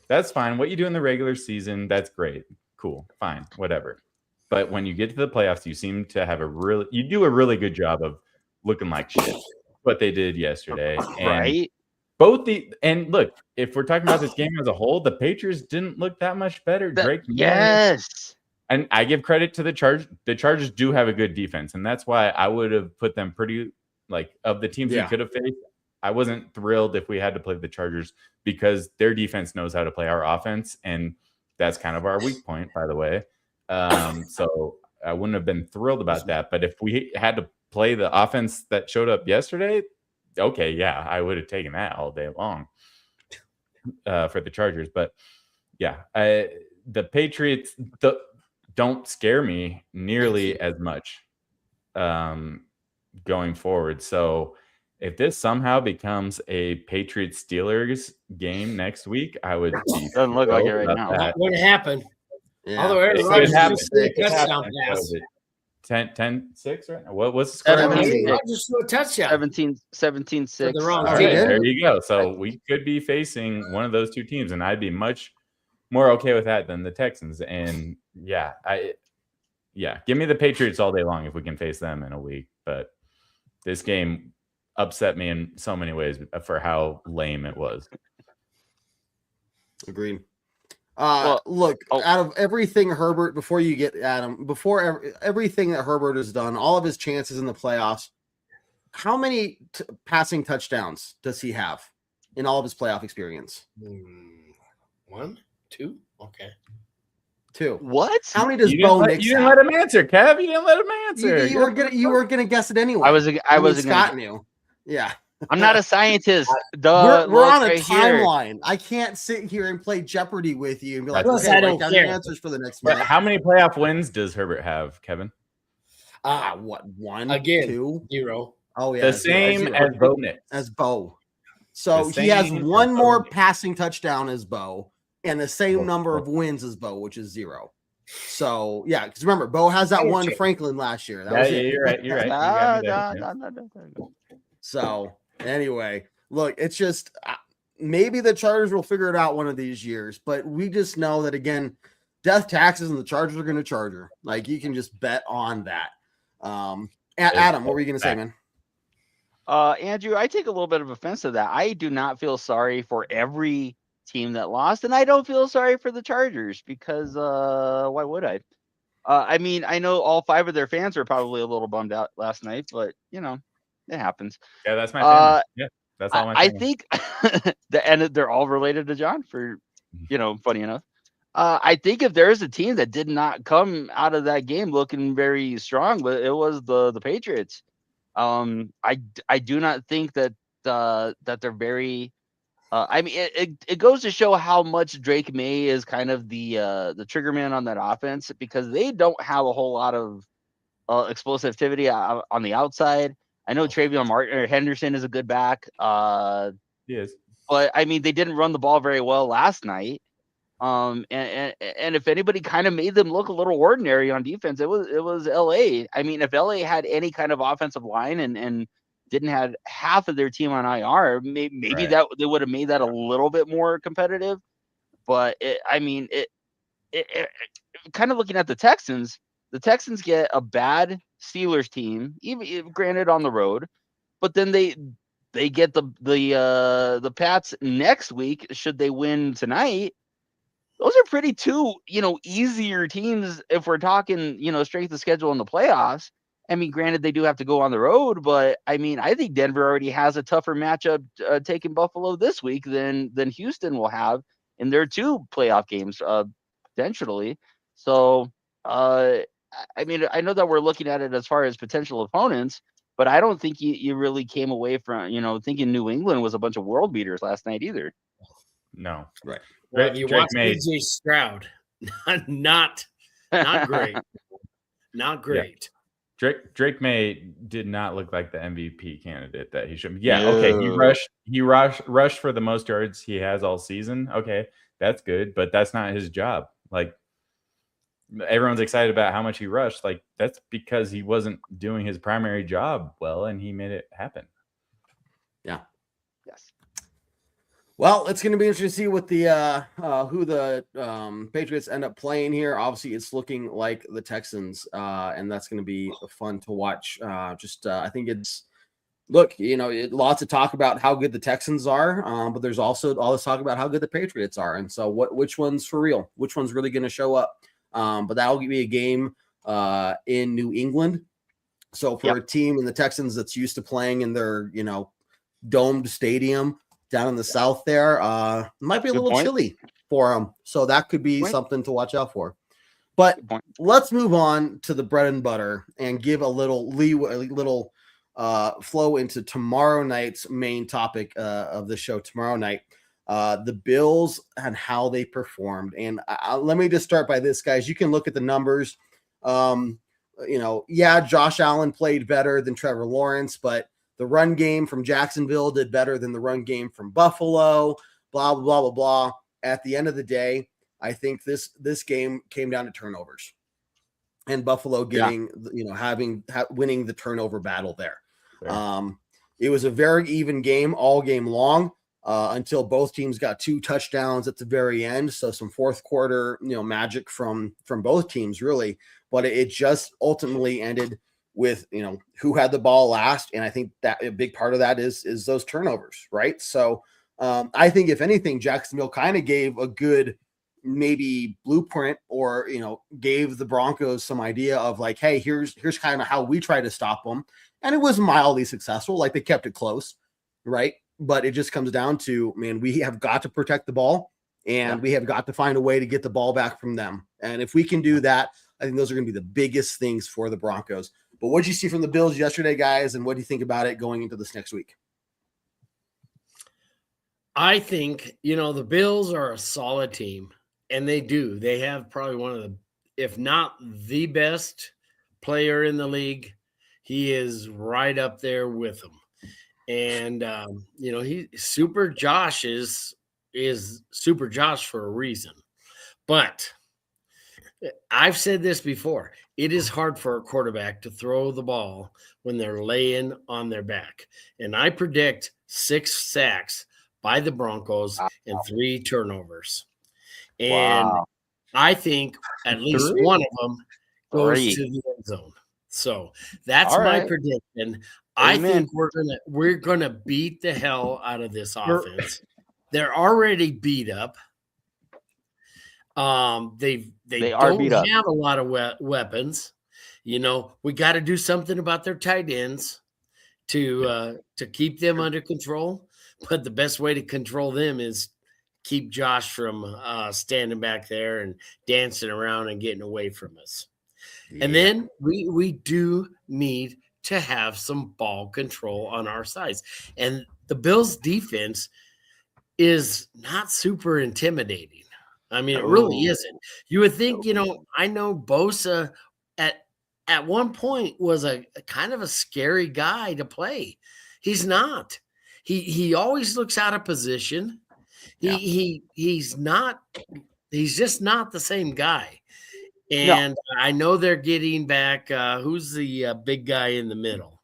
that's fine. What you do in the regular season, that's great. Cool. Fine. Whatever. But when you get to the playoffs, you seem to have you do a really good job of looking like shit. What they did yesterday. And Right. And look, if we're talking about this game as a whole, the Patriots didn't look that much better. Drake, yes. And I give credit to the Chargers. The Chargers do have a good defense, and that's why I would have put them pretty, like, of the teams we could have faced. I wasn't thrilled if we had to play the Chargers because their defense knows how to play our offense, and that's kind of our weak point, by the way. So I wouldn't have been thrilled about that. But if we had to play the offense that showed up yesterday, okay, yeah, I would have taken that all day long for the Chargers. But yeah, the Patriots don't scare me nearly as much going forward. So if this somehow becomes a Patriots-Steelers game next week, I would be Doesn't look like it right now. That would happen. Yeah. Although Aaron It Rodgers could happen. just threw a It could touchdown happen. pass. 10-6 right now. What's the score? 17-6. Aaron Rodgers threw a touchdown. 17-6. For the wrong All team. right, there you go. So we could be facing one of those two teams, and I'd be much more okay with that than the Texans. And give me the Patriots all day long if we can face them in a week. But this game upset me in so many ways for how lame it was. Agreed. Well, out of everything Herbert, before you get Adam, everything that Herbert has done, all of his chances in the playoffs, how many passing touchdowns does he have in all of his playoff experience? 1, 2, okay. 2. What? How many does You Bo didn't Nix let have? him answer, Kev. You didn't let him answer. You were gonna guess it anyway. I wasn't Scott gonna. knew. Yeah. I'm not a scientist. We're on a right here. timeline. I can't sit here and play Jeopardy with you and be like, Plus, okay, I don't write down care. your answers for the next But minute. how many playoff wins does Herbert have, Kevin? What, 1, Again. 2? 0. Oh yeah, The same zero. as Bo Nix. as Bo. So The he has same one as more Bo. passing touchdown as Bo and the same Oh, number of wins as Bo, which is 0. So yeah, because remember, Bo has that one to Franklin last year. That was it. You're right. You're right. You got me there, yeah. No. So anyway, look, it's just maybe the Chargers will figure it out one of these years, but we just know that again, death taxes and the Chargers are going to charge her. Like you can just bet on that. Adam, what were you going to say, man? Andrew, I take a little bit of offense to that. I do not feel sorry for every team that lost, and I don't feel sorry for the Chargers because why would I? I mean, I know all 5 of their fans were probably a little bummed out last night, but it happens. Yeah, that's my family. Yeah, that's all my I family. think and they're all related to John for funny enough. I think if there's a team that did not come out of that game looking very strong, but it was the Patriots. I do not think that they're very. I mean, it goes to show how much Drake May is kind of the trigger man on that offense because they don't have a whole lot of explosivity on the outside. I know Travion Martin or Henderson is a good back. He is. But I mean, they didn't run the ball very well last night. And if anybody kind of made them look a little ordinary on defense, it was LA. I mean, if LA had any kind of offensive line and didn't have half of their team on IR, maybe Right. that they would have made that a little bit more competitive. But kind of looking at the Texans get a bad Steelers team, even granted on the road, but then they get the Pats next week. Should they win tonight, those are pretty two easier teams if we're talking strength of schedule in the playoffs. I mean, granted they do have to go on the road, but I mean I think Denver already has a tougher matchup taking Buffalo this week than Houston will have in their 2 playoff games potentially. So I mean I know that we're looking at it as far as potential opponents, but I don't think you really came away from thinking New England was a bunch of world beaters last night either. No. Right. Well, if you Drake watch May- CJ Stroud, not great. Not great. Drake May did not look like the MVP candidate that he should. Yeah, okay. He rushed for the most yards he has all season. Okay, that's good, but that's not his job. Like everyone's excited about how much he rushed. Like that's because he wasn't doing his primary job well, and he made it happen. Yeah. Yes. Well, it's going to be interesting to see what the who the Patriots end up playing here. Obviously, it's looking like the Texans, and that's going to be fun to watch. I think it's lots of talk about how good the Texans are, but there's also all this talk about how good the Patriots are, and so which one's for real? Which one's really going to show up? But that'll be a game in New England. So for a team in the Texans that's used to playing in their domed stadium down in the south there, might be a little chilly for them. So that could be something to watch out for. But let's move on to the bread and butter and give a little flow into tomorrow night's main topic of the show tomorrow night. The Bills and how they performed. And let me just start by this, guys. You can look at the numbers. Josh Allen played better than Trevor Lawrence, but the run game from Jacksonville did better than the run game from Buffalo, blah, blah, blah, blah, blah. At the end of the day, I think this game came down to turnovers and Buffalo winning the turnover battle there. Yeah. It was a very even game all game long until both teams got 2 touchdowns at the very end. So some fourth quarter, magic from both teams really, but it just ultimately ended with who had the ball last, and I think that a big part of that is those turnovers, right? So I think if anything, Jacksonville kind of gave a good maybe blueprint, or gave the Broncos some idea of like, hey, here's kind of how we try to stop them, and it was mildly successful. Like they kept it close, right? But it just comes down to, man, we have got to protect the ball, and we have got to find a way to get the ball back from them. And if we can do that, I think those are going to be the biggest things for the Broncos. But what did you see from the Bills yesterday, guys? And what do you think about it going into this next week? I think, the Bills are a solid team, and they have probably one of the, if not the best player in the league. He is right up there with them. And, Super Josh is Super Josh for a reason. But I've said this before. It is hard for a quarterback to throw the ball when they're laying on their back. And I predict 6 sacks by the Broncos and 3 turnovers. And I think at least one of them goes to the end zone. So that's my prediction. I think we're gonna beat the hell out of this offense. They're already beat up. They don't have a lot of weapons. We got to do something about their tight ends to keep them under control. But the best way to control them is keep Josh from standing back there and dancing around and getting away from us. Yeah. And then we do need to have some ball control on our sides. And the Bills' defense is not super intimidating. I mean, it really isn't. You would think, I know Bosa at one point was a kind of a scary guy to play. He's not. He always looks out of position. He's just not the same guy. And I know they're getting back. Who's the big guy in the middle?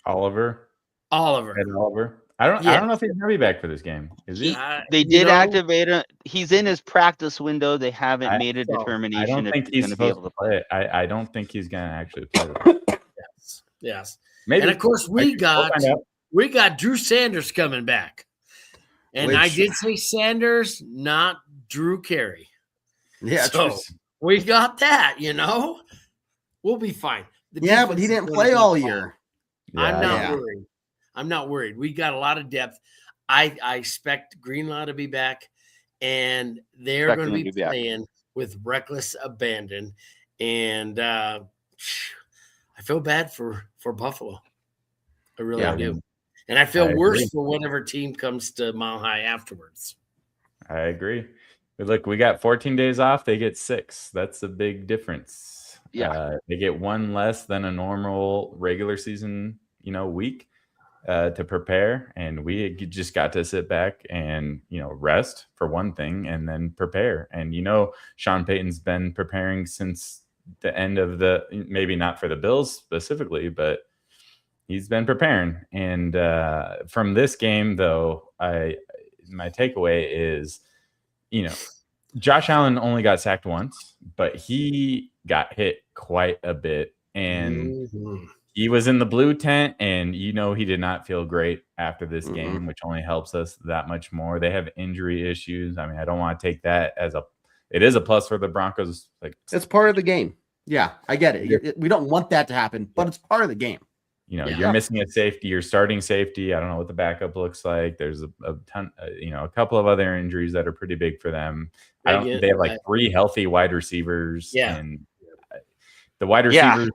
Oliver. Oliver. Ed Oliver. I don't know if he's gonna be back for this game. Is he? They did activate him. He's in his practice window. They haven't made a determination. I don't think if he's going to be able supposed to play. I don't think he's gonna actually play. Yes. Maybe. And of course, we got Drew Sanders coming back. And I did say Sanders, not Drew Carey. Yeah, so we got that, We'll be fine. But he didn't play all year. I'm not worried. We got a lot of depth. I expect Greenlaw to be back, and they're going to be playing with reckless abandon. And I feel bad for Buffalo. I really do. And I feel worse for whatever team comes to Mile High afterwards. I agree. But look, we got 14 days off. They get 6. That's a big difference. Yeah. They get 1 less than a normal regular season, week to prepare. And we just got to sit back and, rest for one thing and then prepare. And, Sean Payton's been preparing since the end of maybe not for the Bills specifically, but he's been preparing. And from this game, though, my takeaway is, Josh Allen only got sacked once, but he got hit quite a bit. And he was in the blue tent, and he did not feel great after this game, which only helps us that much more. They have injury issues. I mean, I don't want to take that as it is a plus for the Broncos. Like, it's part of the game. Yeah, I get it. We don't want that to happen, but it's part of the game. You're missing a safety. You're starting safety. I don't know what the backup looks like. There's a ton, a couple of other injuries that are pretty big for them. They have like 3 healthy wide receivers. Yeah. And the wide receivers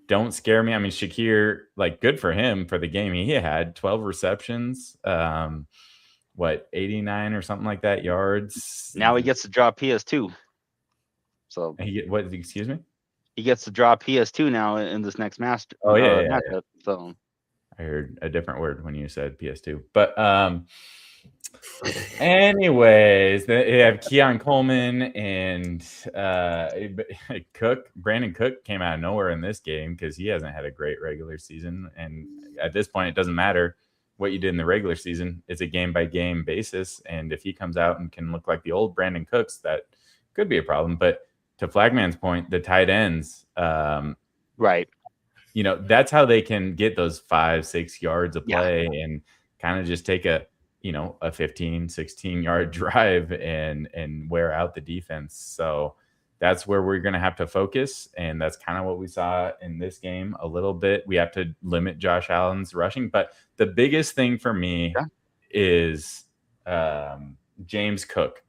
don't scare me. I mean, Shakir, good for him for the game. He had 12 receptions, 89 or something like that yards. Now he gets to draw PS2. So excuse me? He gets to draw PS2 now in this next master. Oh, yeah. Matchup, so I heard a different word when you said PS2. But anyways, they have Keon Coleman and Brandon Cook came out of nowhere in this game because he hasn't had a great regular season. And at this point, it doesn't matter what you did in the regular season. It's a game-by-game basis. And if he comes out and can look like the old Brandon Cooks, that could be a problem. But to Flagman's point, the tight ends, right. That's how they can get those 5-6 yards of play and kind of just take a 15-16 yard drive and wear out the defense. So that's where we're going to have to focus. And that's kind of what we saw in this game a little bit. We have to limit Josh Allen's rushing. But the biggest thing for me is James Cook.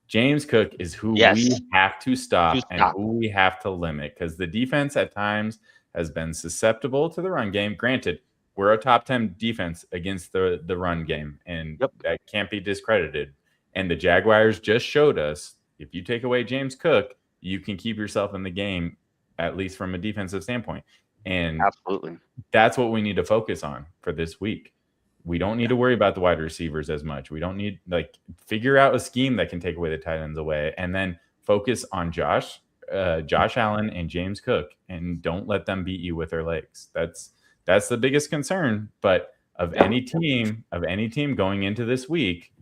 James Cook is who we have to stop and who we have to limit, because the defense at times has been susceptible to the run game. Granted, we're a top 10 defense against the run game, and that can't be discredited. And the Jaguars just showed us, if you take away James Cook, you can keep yourself in the game, at least from a defensive standpoint. And absolutely, that's what we need to focus on for this week. We don't need to worry about the wide receivers as much. We don't need figure out a scheme that can take away the tight ends away, and then focus on Josh Allen and James Cook, and don't let them beat you with their legs. That's the biggest concern. But of any team going into this week,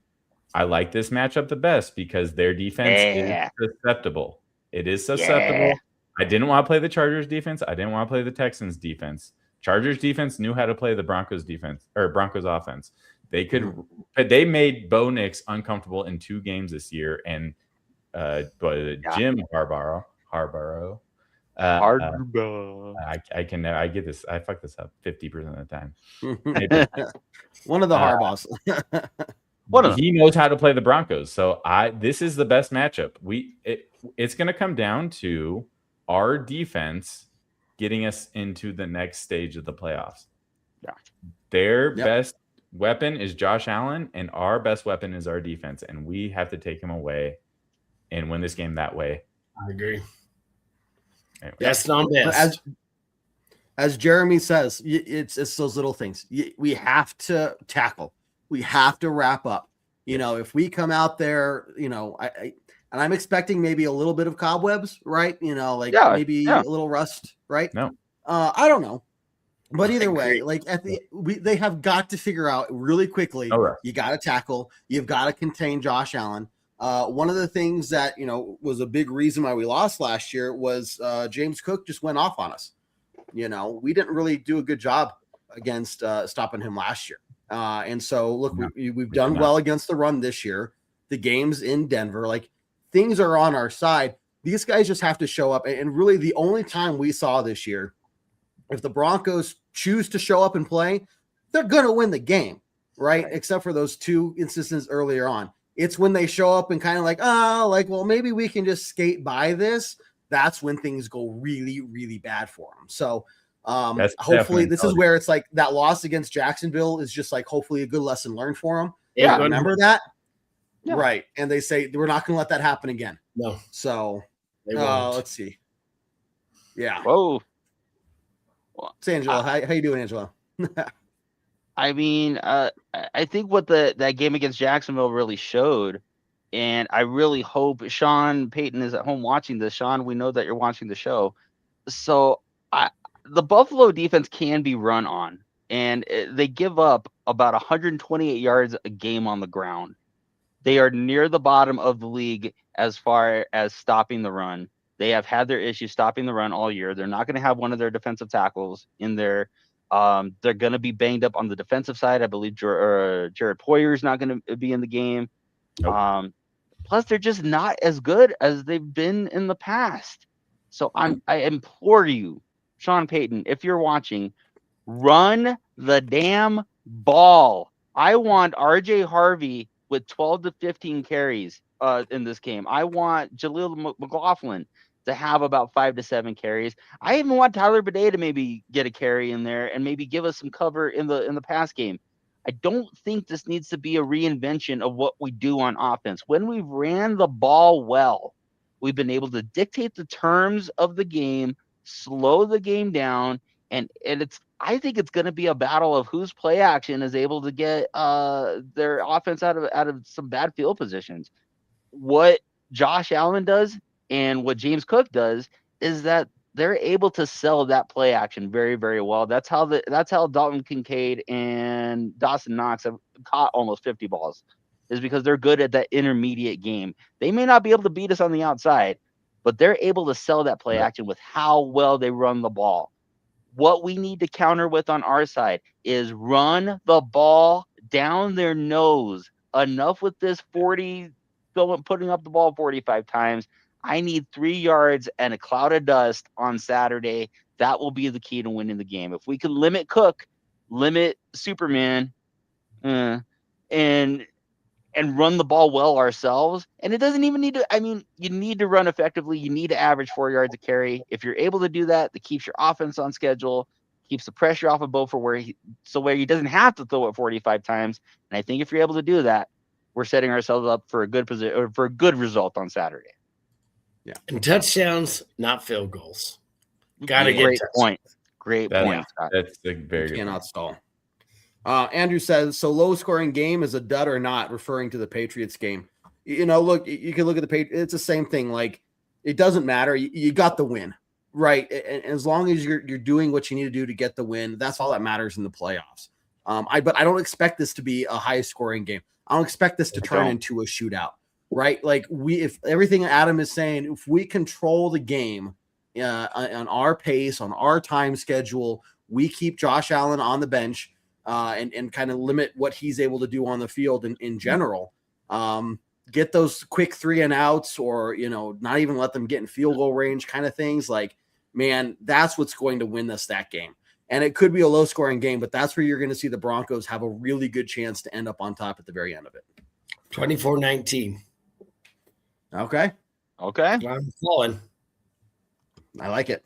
I like this matchup the best because their defense is susceptible. It is susceptible. Yeah. I didn't want to play the Chargers defense. I didn't want to play the Texans defense. Chargers defense knew how to play the Broncos defense or Broncos offense. They made Bo Nix uncomfortable in 2 games this year. And Jim Harbaugh. I get this. I fuck this up 50% of the time. One of the Harbaughs. He knows how to play the Broncos. So this is the best matchup. It's going to come down to our defense getting us into the next stage of the playoffs. Yeah. Their best weapon is Josh Allen, and our best weapon is our defense, and we have to take him away and win this game that way. I agree. Anyway. That's not best. As Jeremy says, it's those little things. We have to tackle. We have to wrap up. If we come out there, and I'm expecting maybe a little bit of cobwebs, right? Maybe a little rust, right? No. I don't know. But either way, agree. like they have got to figure out really quickly. All right. You got to tackle. You've got to contain Josh Allen. One of the things that was a big reason why we lost last year was James Cook just went off on us. We didn't really do a good job against stopping him last year. And so look, we've done well against the run this year. The games in Denver, like things are on our side. These guys just have to show up. And really, the only time we saw this year, if the Broncos choose to show up and play, they're going to win the game, right? Except for those 2 instances earlier on. It's when they show up and kind of well, maybe we can just skate by this. That's when things go really, really bad for them. So hopefully this is where it's like that loss against Jacksonville is just like hopefully a good lesson learned for them. Yeah. Remember that? Yeah. Right. And they say we're not going to let that happen again. No. So let's see. Yeah. Whoa. It's Angela. How you doing, Angela? I mean, I think what that game against Jacksonville really showed, and I really hope Sean Payton is at home watching this. Sean, we know that you're watching the show. So the Buffalo defense can be run on, and they give up about 128 yards a game on the ground. They are near the bottom of the league as far as stopping the run. They have had their issues stopping the run all year. They're not going to have one of their defensive tackles in there. They're going to be banged up on the defensive side. I believe Jared Poyer is not going to be in the game. Nope. Plus, they're just not as good as they've been in the past. So I implore you, Sean Payton, if you're watching, run the damn ball. I want RJ Harvey with 12 to 15 carries in this game. I want Jaleel McLaughlin to have about 5 to 7 carries. I even want Tyler Bidet to maybe get a carry in there and maybe give us some cover in the pass game. I don't think this needs to be a reinvention of what we do on offense. When we ran the ball well, we've been able to dictate the terms of the game, slow the game down, and I think it's going to be a battle of whose play action is able to get their offense out of some bad field positions. What Josh Allen does and what James Cook does is that they're able to sell that play action very, very well. That's how Dalton Kincaid and Dawson Knox have caught almost 50 balls, is because they're good at that intermediate game. They may not be able to beat us on the outside, but they're able to sell that play action with how well they run the ball. What we need to counter with on our side is run the ball down their nose. Enough with this putting up the ball 45 times. I need 3 yards and a cloud of dust on Saturday. That will be the key to winning the game. If we can limit Cook, limit Superman, and run the ball well ourselves. And it doesn't even need to, you need to run effectively. You need to average 4 yards a carry. If you're able to do that, that keeps your offense on schedule, keeps the pressure off of Bo for where he doesn't have to throw it 45 times. And I think if you're able to do that, we're setting ourselves up for a good position or for a good result on Saturday. Yeah. And touchdowns, not field goals. Gotta get Great touchdowns. point. Great point, Scott. That's a very good Cannot point. stall. Andrew says, so low-scoring game is a dud or not, referring to the Patriots game. Look, you can look at the Patriots. It's the same thing. Like, it doesn't matter. You got the win, right? And as long as you're doing what you need to do to get the win, that's all that matters in the playoffs. But I don't expect this to be a high-scoring game. I don't expect this to turn into a shootout, right? Like, if everything Adam is saying, if we control the game on our pace, on our time schedule, we keep Josh Allen on the bench, and kind of limit what he's able to do on the field in general. Get those quick 3 and outs, or not even let them get in field goal range kind of things. Like, man, that's what's going to win us that game. And it could be a low scoring game, but that's where you're going to see the Broncos have a really good chance to end up on top at the very end of it. 24-19. Okay. I'm falling. I like it.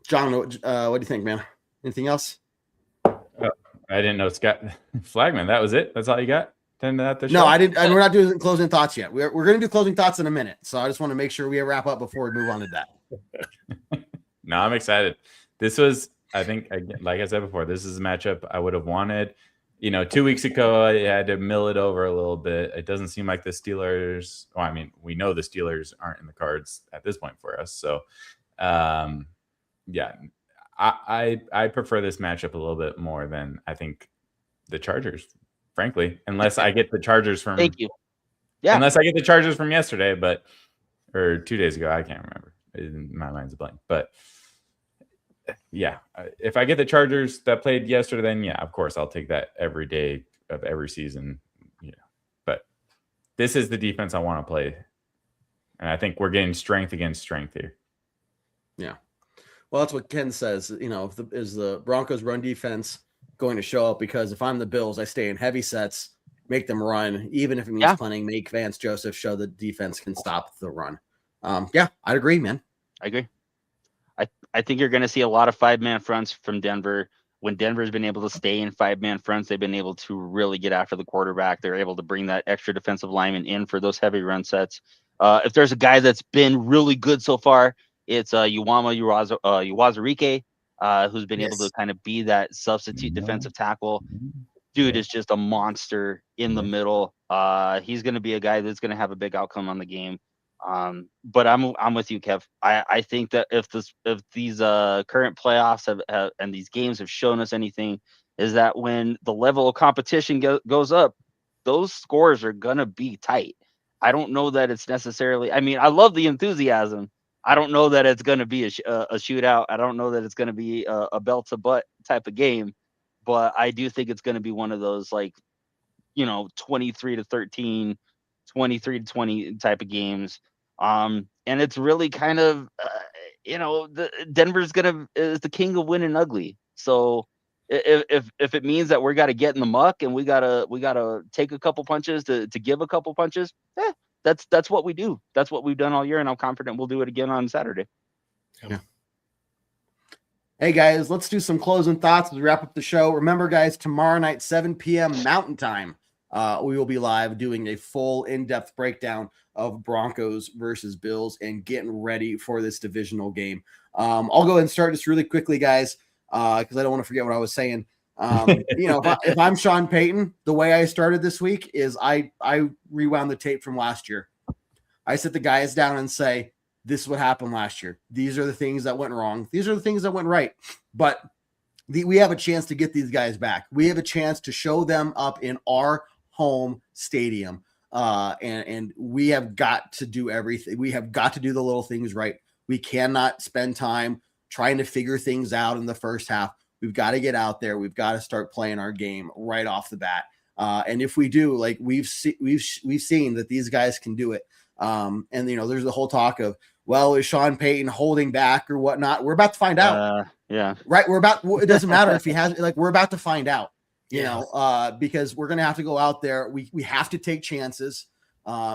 John, what do you think, man? Anything else? I didn't know Scott Flagman. That was it. That's all you got? No, I didn't. We're not doing closing thoughts yet. We're going to do closing thoughts in a minute. So I just want to make sure we wrap up before we move on to that. No, I'm excited. This was, I think, like I said before, this is a matchup I would have wanted. 2 weeks ago, I had to mill it over a little bit. It doesn't seem like the Steelers. Well, we know the Steelers aren't in the cards at this point for us. So, yeah, I prefer this matchup a little bit more than I think the Chargers, frankly, unless I get the Chargers from. Thank you. Yeah. Unless I get the Chargers from yesterday, or 2 days ago, I can't remember. My mind's a blank. But yeah, if I get the Chargers that played yesterday, then yeah, of course I'll take that every day of every season. Yeah, but this is the defense I want to play, and I think we're getting strength against strength here. Yeah. Well, that's what Ken says. Is the Broncos run defense going to show up? Because if I'm the Bills, I stay in heavy sets, make them run, even if it means make Vance Joseph show the defense can stop the run. Yeah, I'd agree, man. I agree. I think you're going to see a lot of 5-man fronts from Denver. When Denver's been able to stay in 5-man fronts, they've been able to really get after the quarterback. They're able to bring that extra defensive lineman in for those heavy run sets. If there's a guy that's been really good so far, it's 𝐁𝐫𝐿𝐥𝐿, who's been able to kind of be that substitute defensive tackle. Dude is just a monster in the middle. He's going to be a guy that's going to have a big outcome on the game. But I'm with you, Kev. I think that if these current playoffs have and these games have shown us anything, is that when the level of competition goes up, those scores are going to be tight. I don't know that it's necessarily. I mean, I love the enthusiasm. I don't know that it's going to be a shootout. I don't know that it's going to be a belt to butt type of game, but I do think it's going to be one of those 23-13, 23-20 type of games. And it's really kind of, Denver's is the king of winning ugly. So if it means that we got to get in the muck and we gotta take a couple punches to give a couple punches, that's what we do. That's what we've done all year, and I'm confident we'll do it again on Saturday. Yeah. Hey guys, let's do some closing thoughts as we wrap up the show. Remember, guys, tomorrow night, 7 p.m. Mountain Time, we will be live doing a full in-depth breakdown of Broncos versus Bills and getting ready for this divisional game. I'll go ahead and start just really quickly, guys, because I don't want to forget what I was saying. If I'm Sean Payton, the way I started this week is I rewound the tape from last year. I sit the guys down and say, this is what happened last year. These are the things that went wrong. These are the things that went right. But we have a chance to get these guys back. We have a chance to show them up in our home stadium. And we have got to do everything. We have got to do the little things right. We cannot spend time trying to figure things out in the first half. We've got to get out there. We've got to start playing our game right off the bat. And if we do, we've seen that these guys can do it. And there's the whole talk of, well, is Sean Payton holding back or whatnot? We're about to find out. Yeah. Right. It doesn't matter if he has, we're about to find out, because we're going to have to go out there. We have to take chances.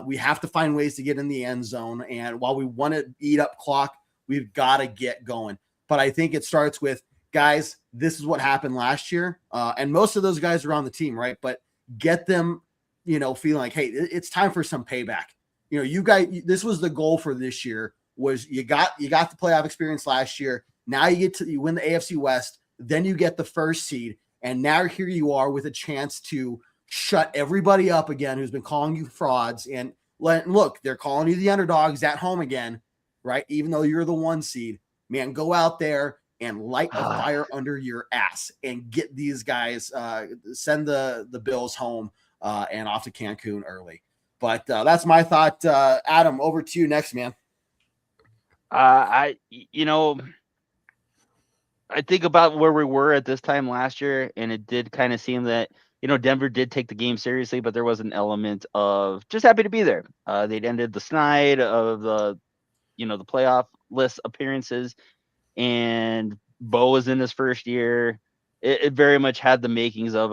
We have to find ways to get in the end zone. And while we want to eat up clock, we've got to get going. But I think it starts with, guys, this is what happened last year. And most of those guys are on the team, right? But get them, feeling like, hey, it's time for some payback. You guys, this was the goal for this year, was you got the playoff experience last year. Now you win the AFC West, then you get the first seed. And now here you are with a chance to shut everybody up again who's been calling you frauds. And look, they're calling you the underdogs at home again, right? Even though you're the 1 seed, man, go out there and light a fire under your ass and get these guys, send the Bills home and off to Cancun early. But that's my thought. Adam, over to you next, man. I think about where we were at this time last year, and it did kind of seem that, Denver did take the game seriously, but there was an element of just happy to be there. They'd ended the snide of the playoff list appearances, and Bo was in his first year. It very much had the makings of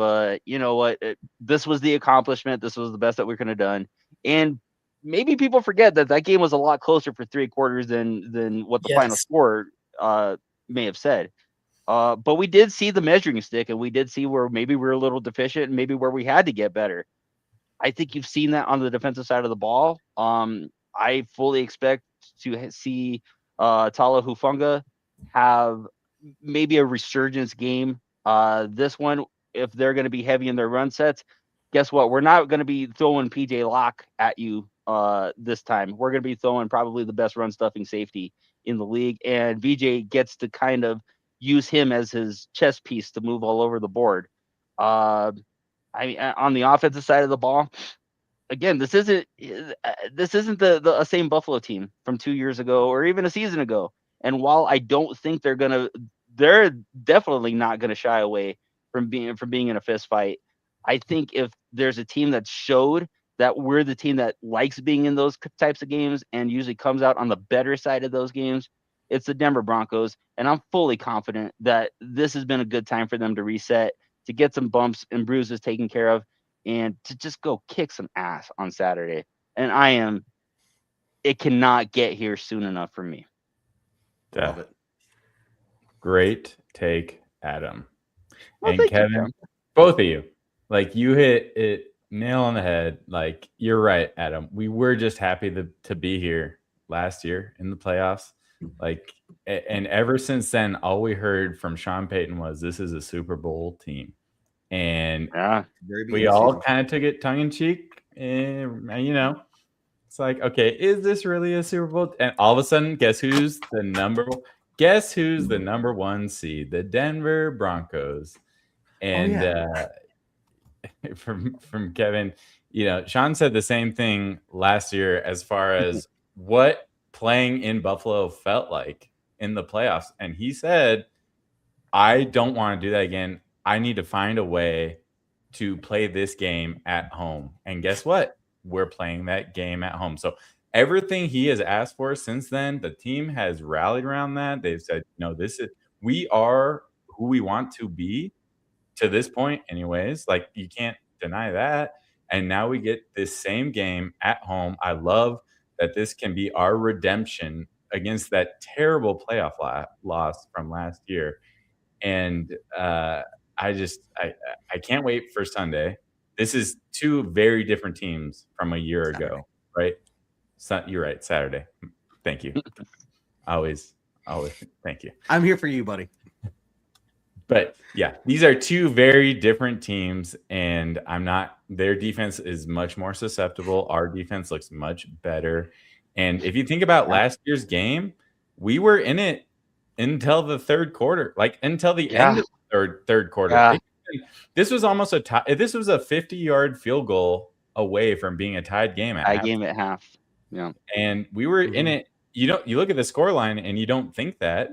this was the accomplishment. This was the best that we could have done. And maybe people forget that game was a lot closer for 3 quarters than what the final score may have said. But we did see the measuring stick, and we did see where maybe we were a little deficient and maybe where we had to get better. I think you've seen that on the defensive side of the ball. I fully expect to see 𝐁𝐫𝐿𝐥𝐿 have maybe a resurgence game. This one, if they're going to be heavy in their run sets, guess what? We're not going to be throwing PJ Locke at you this time. We're going to be throwing probably the best run stuffing safety in the league, and VJ gets to kind of use him as his chess piece to move all over the board. On the offensive side of the ball, again, this isn't the same Buffalo team from 2 years ago or even a season ago. And while I don't think they're definitely not gonna shy away from being in a fist fight. I think if there's a team that showed that we're the team that likes being in those types of games and usually comes out on the better side of those games, it's the Denver Broncos. And I'm fully confident that this has been a good time for them to reset, to get some bumps and bruises taken care of, and to just go kick some ass on Saturday. And it cannot get here soon enough for me. Love it. Great take, Adam. Well, And thank you, Kevin, Kevin. both of you, like, you hit it nail on the head. Like, you're right, Adam. We were just happy to be here last year in the playoffs. Like, and ever since then, all we heard from Sean Payton was, this is a Super Bowl team. And Yeah. we all kind of took it tongue in cheek. And, it's like, okay, is this really a Super Bowl? And all of a sudden, guess who's the number one seed? The Denver Broncos. And from Kevin, Sean said the same thing last year as far as what playing in Buffalo felt like in the playoffs. And he said, I don't want to do that again. I need to find a way to play this game at home. And guess what? We're playing that game at home. So everything he has asked for since then, the team has rallied around that. They've said, we are who we want to be to this point anyways. Like, you can't deny that. And now we get this same game at home. I love that this can be our redemption against that terrible playoff loss from last year. And I can't wait for Sunday. This is two very different teams from a year ago, right? You're right, Saturday. Thank you. Always, thank you. I'm here for you, buddy. But yeah, these are two very different teams, and their defense is much more susceptible. Our defense looks much better. And if you think about last year's game, we were in it until the third quarter, like until the end of the third quarter. Yeah. This was almost a tie. This was a 50-yard field goal away from being a tied game at half. Yeah. And we were in it. You look at the scoreline and you don't think that,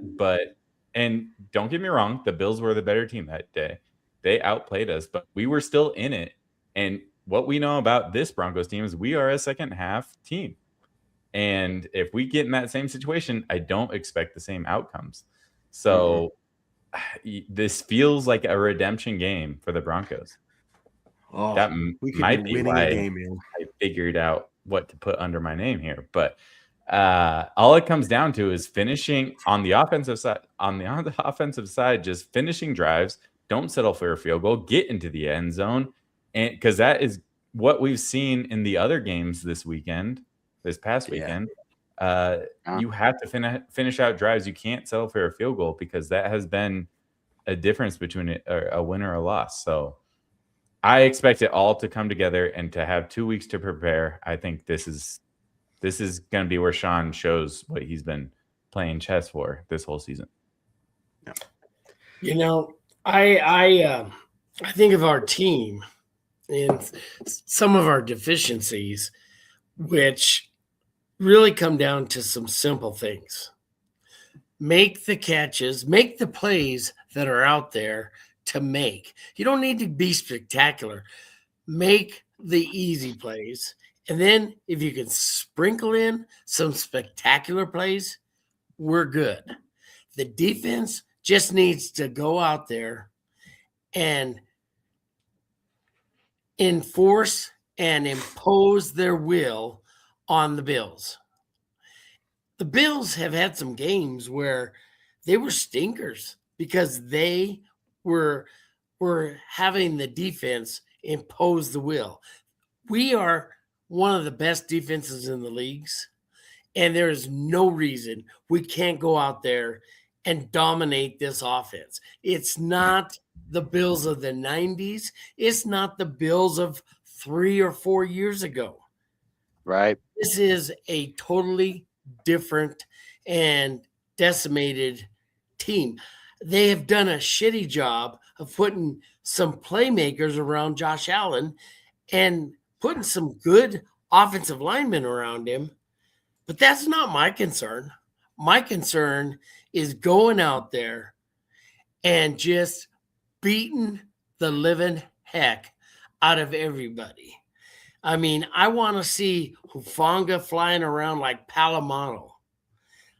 and don't get me wrong, the Bills were the better team that day. They outplayed us, but we were still in it. And what we know about this Broncos team is we are a second half team. And if we get in that same situation, I don't expect the same outcomes. So this feels like a redemption game for the Broncos. That might be why I figured out what to put under my name here. But all it comes down to is finishing on the offensive side. On the offensive side, just finishing drives. Don't settle for a field goal. Get into the end zone, and because that is what we've seen in the other games this past weekend. You have to finish out drives. You can't settle for a field goal because that has been a difference between a win or a loss. So I expect it all to come together and to have 2 weeks to prepare. I think this is going to be where Sean shows what he's been playing chess for this whole season. I think of our team and some of our deficiencies, which really come down to some simple things. Make the catches, make the plays that are out there to make. You don't need to be spectacular. Make the easy plays. And then if you can sprinkle in some spectacular plays, we're good. The defense just needs to go out there and enforce and impose their will on the Bills. The Bills have had some games where they were stinkers because they were having the defense impose the will. We are one of the best defenses in the leagues, and there is no reason we can't go out there and dominate this offense. It's not the Bills of the 90s. It's not the Bills of 3 or 4 years ago. Right. This is a totally different and decimated team. they have done a shitty job of putting some playmakers around Josh Allen and putting some good offensive linemen around him. But that's not my concern. My concern is going out there and just beating the living heck out of everybody. I mean, I want to see Hufanga flying around like Palomano.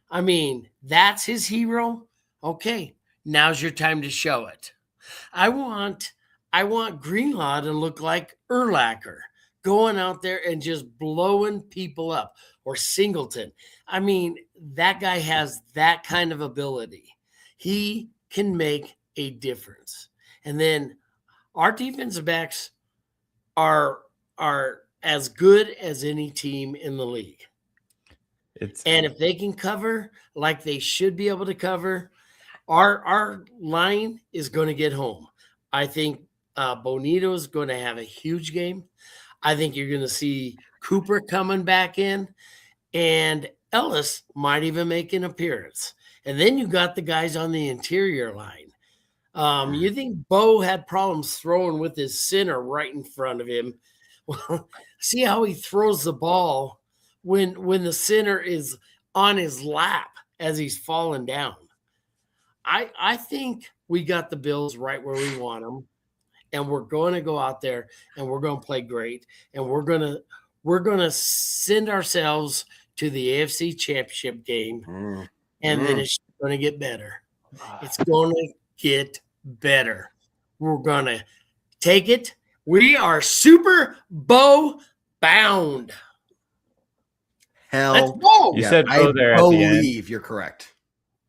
I mean, that's his hero. Okay, now's your time to show it. I want Greenlaw to look like Urlacher, going out there and just blowing people up, or Singleton. I mean, that guy has that kind of ability. He can make a difference. And then our defensive backs are as good as any team in the league. And if they can cover like they should be able to cover, our line is going to get home. I think Bonito is going to have a huge game. I think you're going to see Cooper coming back in, and Ellis might even make an appearance. And then you got the guys on the interior line. You think Bo had problems throwing with his center right in front of him? Well, see how he throws the ball when the center is on his lap as he's falling down. I think we got the Bills right where we want them, and we're going to go out there and we're going to play great, and we're going to send ourselves to the AFC Championship game, and then it's going to get better. It's going to get better. We're going to take it. We are Super Bowl bound. Hell, you said Bo there at the end. I believe you're correct.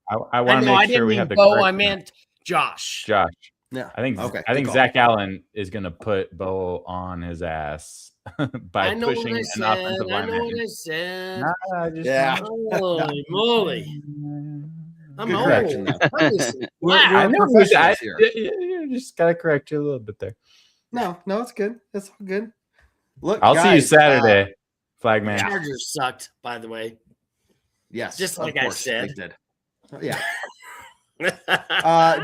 I want to make sure we have the Bo, correct. I meant Josh. Yeah, I think okay. I think Zach Allen is going to put Bo on his ass by pushing an offensive lineman. I know what I said. Yeah. Holy moly. I'm Good old. correction, though. I know. professionals here. You just got to correct you a little bit there. No, it's good. It's all good. Look, I'll see you guys, Saturday, Flagman. Chargers sucked, by the way. Yes, Just of like I course said. they did. Yeah.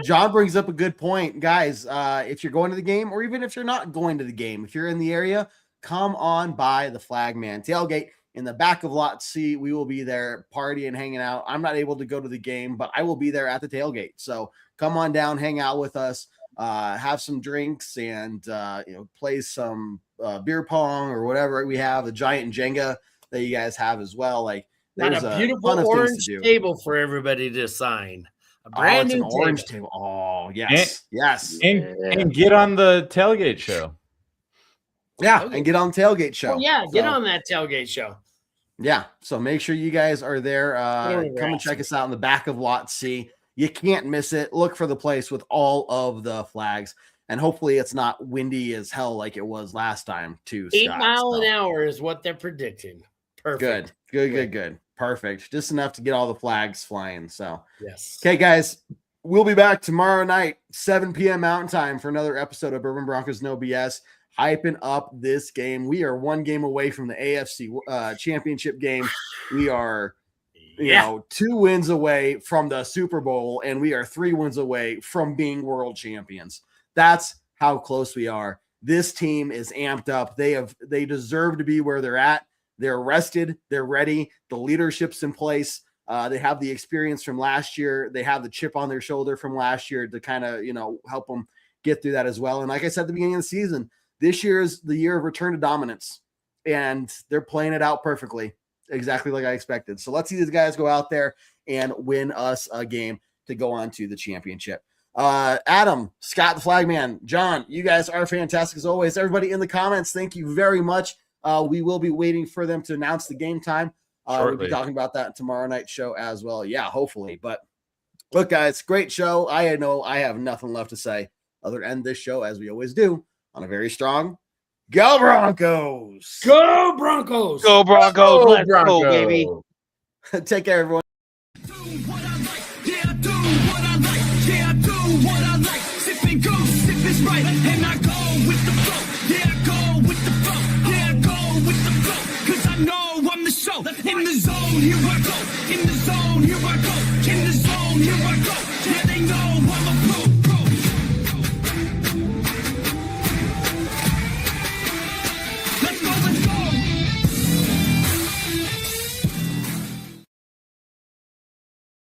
John brings up a good point, guys. If you're going to the game, or even if you're not going to the game, if you're in the area, come on by the Flagman tailgate in the back of Lot C. We will be there partying, hanging out. I'm not able to go to the game, but I will be there at the tailgate. So come on down, hang out with us, have some drinks, and play some beer pong or whatever we have. The giant Jenga that you guys have as well. Like, there's Got a beautiful ton of things orange to do. table for everybody to sign. A brand It's new an orange table. Oh, yes. Yes. And get on the tailgate show. Yeah, and get on the tailgate show. Oh, yeah, get on that tailgate show. Yeah, so make sure you guys are there. Come and check us out in the back of Lot C. You can't miss it. Look for the place with all of the flags, and hopefully it's not windy as hell like it was last time too. 8 Scott, miles an hour is what they're predicting. Perfect. Good. Perfect. Just enough to get all the flags flying. So, yes. Okay, guys, we'll be back tomorrow night, 7 p.m. Mountain Time, for another episode of Bourbon Broncos No BS. Hyping up this game. We are one game away from the AFC championship game. We are, 2 wins away from the Super Bowl, and we are 3 wins away from being world champions. That's how close we are. This team is amped up. They deserve to be where they're at. They're rested. They're ready. The leadership's in place. They have the experience from last year. They have the chip on their shoulder from last year to kind of, help them get through that as well. And like I said at the beginning of the season, this year is the year of return to dominance, and they're playing it out perfectly, exactly like I expected. So let's see these guys go out there and win us a game to go on to the championship. Adam, Scott, the Flagman, John, you guys are fantastic as always. Everybody in the comments, thank you very much. We will be waiting for them to announce the game time. We'll be talking about that tomorrow night's show as well. Yeah, hopefully. But look, guys, great show. I know I have nothing left to say other than end this show, as we always do, on a very strong Go Broncos. Go Broncos. Go Broncos. Let's go, baby. Take care, everyone. Right, and I go with the flow. Yeah, I go with the flow. Yeah, I go with the flow. Cause I know I'm the show. In the zone, here I go. In the zone, here I go. In the zone. here I go. Yeah, they know I'm a pro.